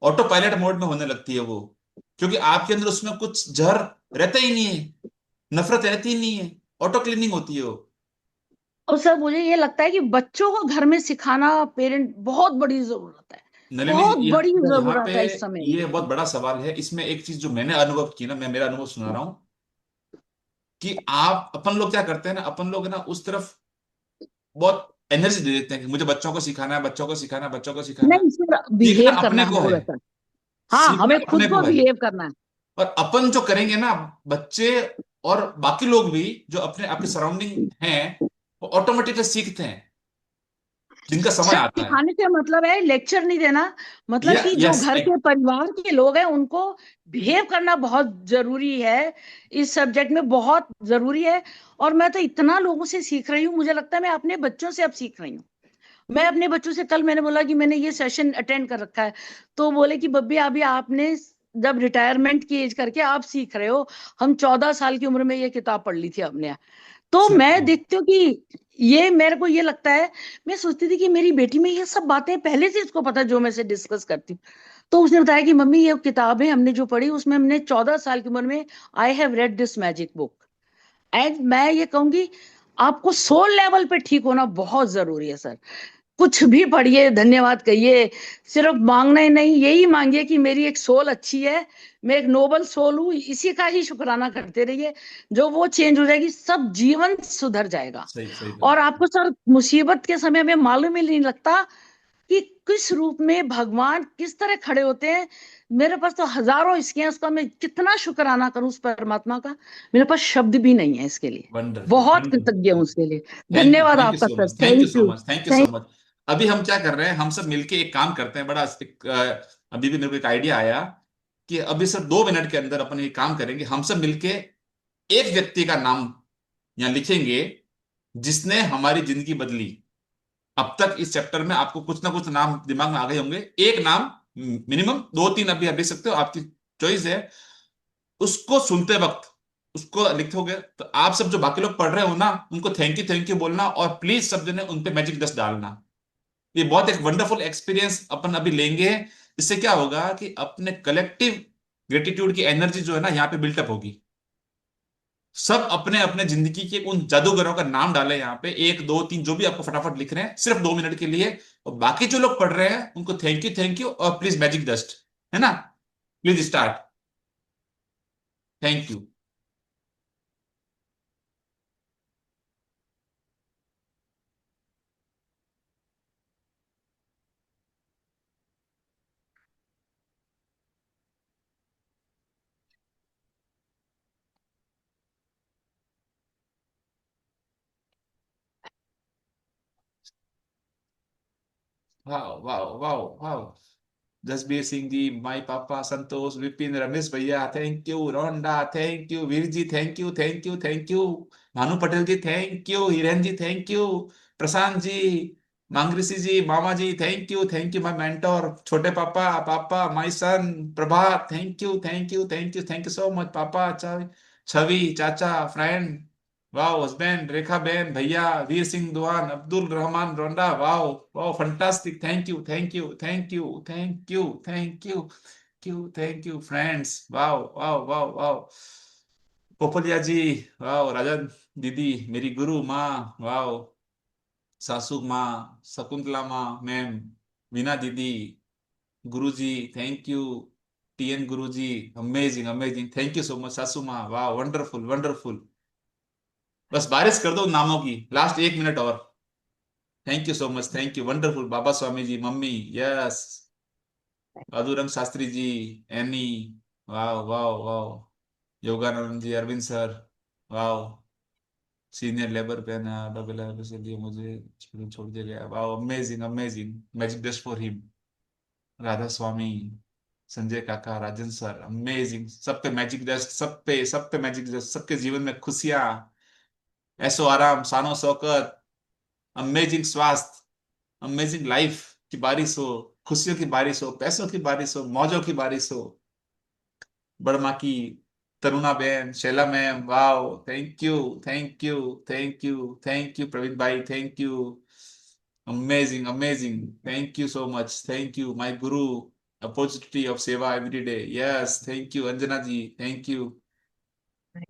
ऑटो पायलट मोड में होने लगती है वो, क्योंकि आपके अंदर उसमें कुछ जहर रहता ही नहीं है, नफरत रहती ही नहीं है, ऑटो क्लीनिंग होती है वो। और सर मुझे ये लगता है कि बच्चों को घर में सिखाना पेरेंट बहुत बड़ी जरूरत है, नलिनी जी, बहुत बड़ी यहाँ पे जरूरत है इस समय में। ये बहुत बड़ा सवाल है, इसमें एक चीज जो मैंने अनुभव की ना, मैं मेरा अनुभव सुना रहा हूँ, कि आप अपन लोग क्या करते हैं ना, अपन लोग ना उस तरफ बहुत एनर्जी दे देते हैं कि मुझे बच्चों को सिखाना है, बच्चों को सिखाना है, बच्चों को सिखाना है। नहीं सर, सीखना बिहेव करना अपने है को है, थोड़ा सा। हाँ, सीखना हमें अपने खुद को को है। बिहेव करना है। और अपन जो करेंगे ना, बच्चे और बाकी लोग भी जो अपने आपके सराउंडिंग हैं, वो ऑटोमेटिकली सीखते हैं, जिनका समय सर आता है। सिखाने से मतलब है लेक्चर नहीं देना, मतलब कि जो यस। घर के परिवार के लोग हैं उनको बिहेव करना बहुत जरूरी है, इस सब्जेक्ट में बहुत जरूरी है। और मैं तो इतना लोगों से सीख रही हूँ, मुझे लगता है मैं अपने बच्चों से अब सीख रही हूँ। मैं अपने बच्चों से, कल मैंने बोला कि मैंने ये सेशन अटेंड कर रखा है, तो बोले कि बब्बी अभी आपने जब रिटायरमेंट की एज करके आप सीख रहे हो, हम 14 साल की उम्र में ये किताब पढ़ ली थी हमने। तो मैं देखती हूँ कि ये, मेरे को ये लगता है, मैं सोचती थी कि मेरी बेटी में ये सब बातें पहले से इसको पता है जो मैं से डिस्कस करती हूँ। तो उसने बताया कि मम्मी ये किताबें हमने जो पढ़ी उसमें हमने 14 साल की उम्र में, I have read this magic book. And मैं ये कहूंगी, आपको सोल लेवल पे ठीक होना बहुत जरूरी है सर। कुछ भी पढ़िए, धन्यवाद कहिए, सिर्फ मांगना ही नहीं, यही मांगिए कि मेरी एक सोल अच्छी है, मैं एक नोबल सोल हूँ, इसी का ही शुक्राना करते रहिए। जो वो चेंज हो जाएगी, सब जीवन सुधर जाएगा। सही सही और बात। आपको सर मुसीबत के समय में मालूम ही नहीं लगता कि किस रूप में भगवान किस तरह खड़े होते हैं। मेरे पास तो हजारों इसके हैं, उसका मैं कितना शुक्राना करूं उस परमात्मा का, मेरे पास शब्द भी नहीं है इसके लिए। वंडरफुल बहुत कृतज्ञ हूं वंडरफुल। उसके लिए। धन्यवाद थैंक यू आपका so sir, much, thank you thank so you. Much, thank you so much. अभी हम क्या कर रहे हैं, हम सब मिलके एक काम करते हैं, बड़ा अभी भी मेरे को एक आइडिया आया, कि अभी सर 2 मिनट के अंदर अपन ये काम करेंगे, हम सब मिलके एक व्यक्ति का नाम यहाँ लिखेंगे, जिसने हमारी जिंदगी बदली। अब तक इस चैप्टर में आपको कुछ ना कुछ नाम दिमाग में आ गए होंगे, एक नाम, मिनिमम 2-3 अभी आप लिख सकते हो, आपकी चॉइस है। उसको सुनते वक्त उसको लिखोगे, तो आप सब जो बाकी लोग पढ़ रहे हो ना, उनको थैंक यू बोलना, और प्लीज सब जने उन पे मैजिक डस्ट डालना। ये बहुत एक वंडरफुल एक्सपीरियंस अपन अभी लेंगे। इससे क्या होगा कि अपने कलेक्टिव ग्रेटिट्यूड की एनर्जी जो है ना, यहाँ पे बिल्टअप होगी। सब अपने अपने जिंदगी के उन जादूगरों का नाम डालें यहाँ पे, 1 2 3 जो भी आपको फटाफट लिख रहे हैं, सिर्फ 2 मिनट के लिए। और बाकी जो लोग पढ़ रहे हैं उनको थैंक यू और प्लीज मैजिक डस्ट, है ना? Please start. Thank you. वाह वाह वाह वाह। जसबीर सिंह जी, माई पापा, संतोष, विपिन, रमेश भैया thank you, Ronda thank you, Veer ji thank you thank you thank you, Bhanu Patel ji thank you, Hiren ji thank you, Prashant ji, मांगरीसी जी, मामा जी थैंक यू माय मेंटोर, छोटे पापा, पापा my son, Prabhat thank you so much पापा, छवि चाचा, फ्रेंड, वाह, हस्बैंड, रेखा बहन, भैया, वीर सिंह दुआन, अब्दुल रहमान रोंडा, वाह वाह, फंटास्टिक, थैंक यू फ्रेंड्स, वाह वाह वाह वाह, पोपलिया जी, वाह, राजन दीदी, मेरी गुरु माँ, वाह, सासू माँ, शकुंतला माँ मैम, वीना दीदी, गुरु जी thank you, TN Guru ji, amazing amazing, thank you so much सासू माँ, वाह, वंडरफुल वंडरफुल। बस बारिश कर दो नामों की, लास्ट 1 मिनट और। Thank you so much, thank you, wonderful, Baba Swami ji, मम्मी, यस, मधुरंग शास्त्री जी, एनी, वाह वाह वाह, योगानंद जी, अरविंद सर, वाह, सीनियर लेबर पेन डबल से लिए मुझे छोड़ दिया गया, वाह, amazing amazing, magic dust for him, Radha Swami, Sanjay काका, राजन सर, अमेजिंग, सब पे मैजिक डस्ट, सब पे मैजिक डस्ट, सबके जीवन में खुशियां, ऐसो आराम, शानो शौकत, अमेजिंग स्वास्थ्य, अमेजिंग लाइफ की बारिश हो, खुशियों की बारिश हो, पैसों की बारिश हो, मौजों की बारिश हो, बड़मा की, तरुणा बहन, Shaila ma'am, wow, thank you Praveen भाई, thank you, amazing amazing, thank you so much, thank you my guru, opportunity of seva every day, yes, thank you Anjana ji, thank you.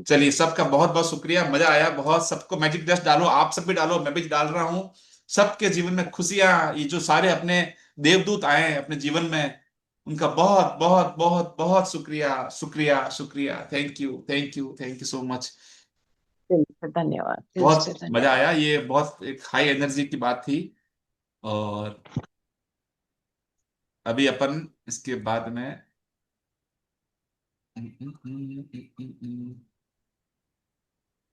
चलिए, सबका बहुत बहुत शुक्रिया, मजा आया बहुत। सबको मैजिक डस्ट डालो, आप सब भी डालो, मैं भी डाल रहा हूँ। सबके जीवन में खुशियां, ये जो सारे अपने देवदूत आए हैं अपने जीवन में, उनका बहुत बहुत बहुत बहुत शुक्रिया शुक्रिया शुक्रिया, थैंक यू सो मच। दिल से धन्यवाद, दिल बहुत से मजा धन्यवाद। आया, ये बहुत एक हाई एनर्जी की बात थी। और अभी अपन इसके बाद में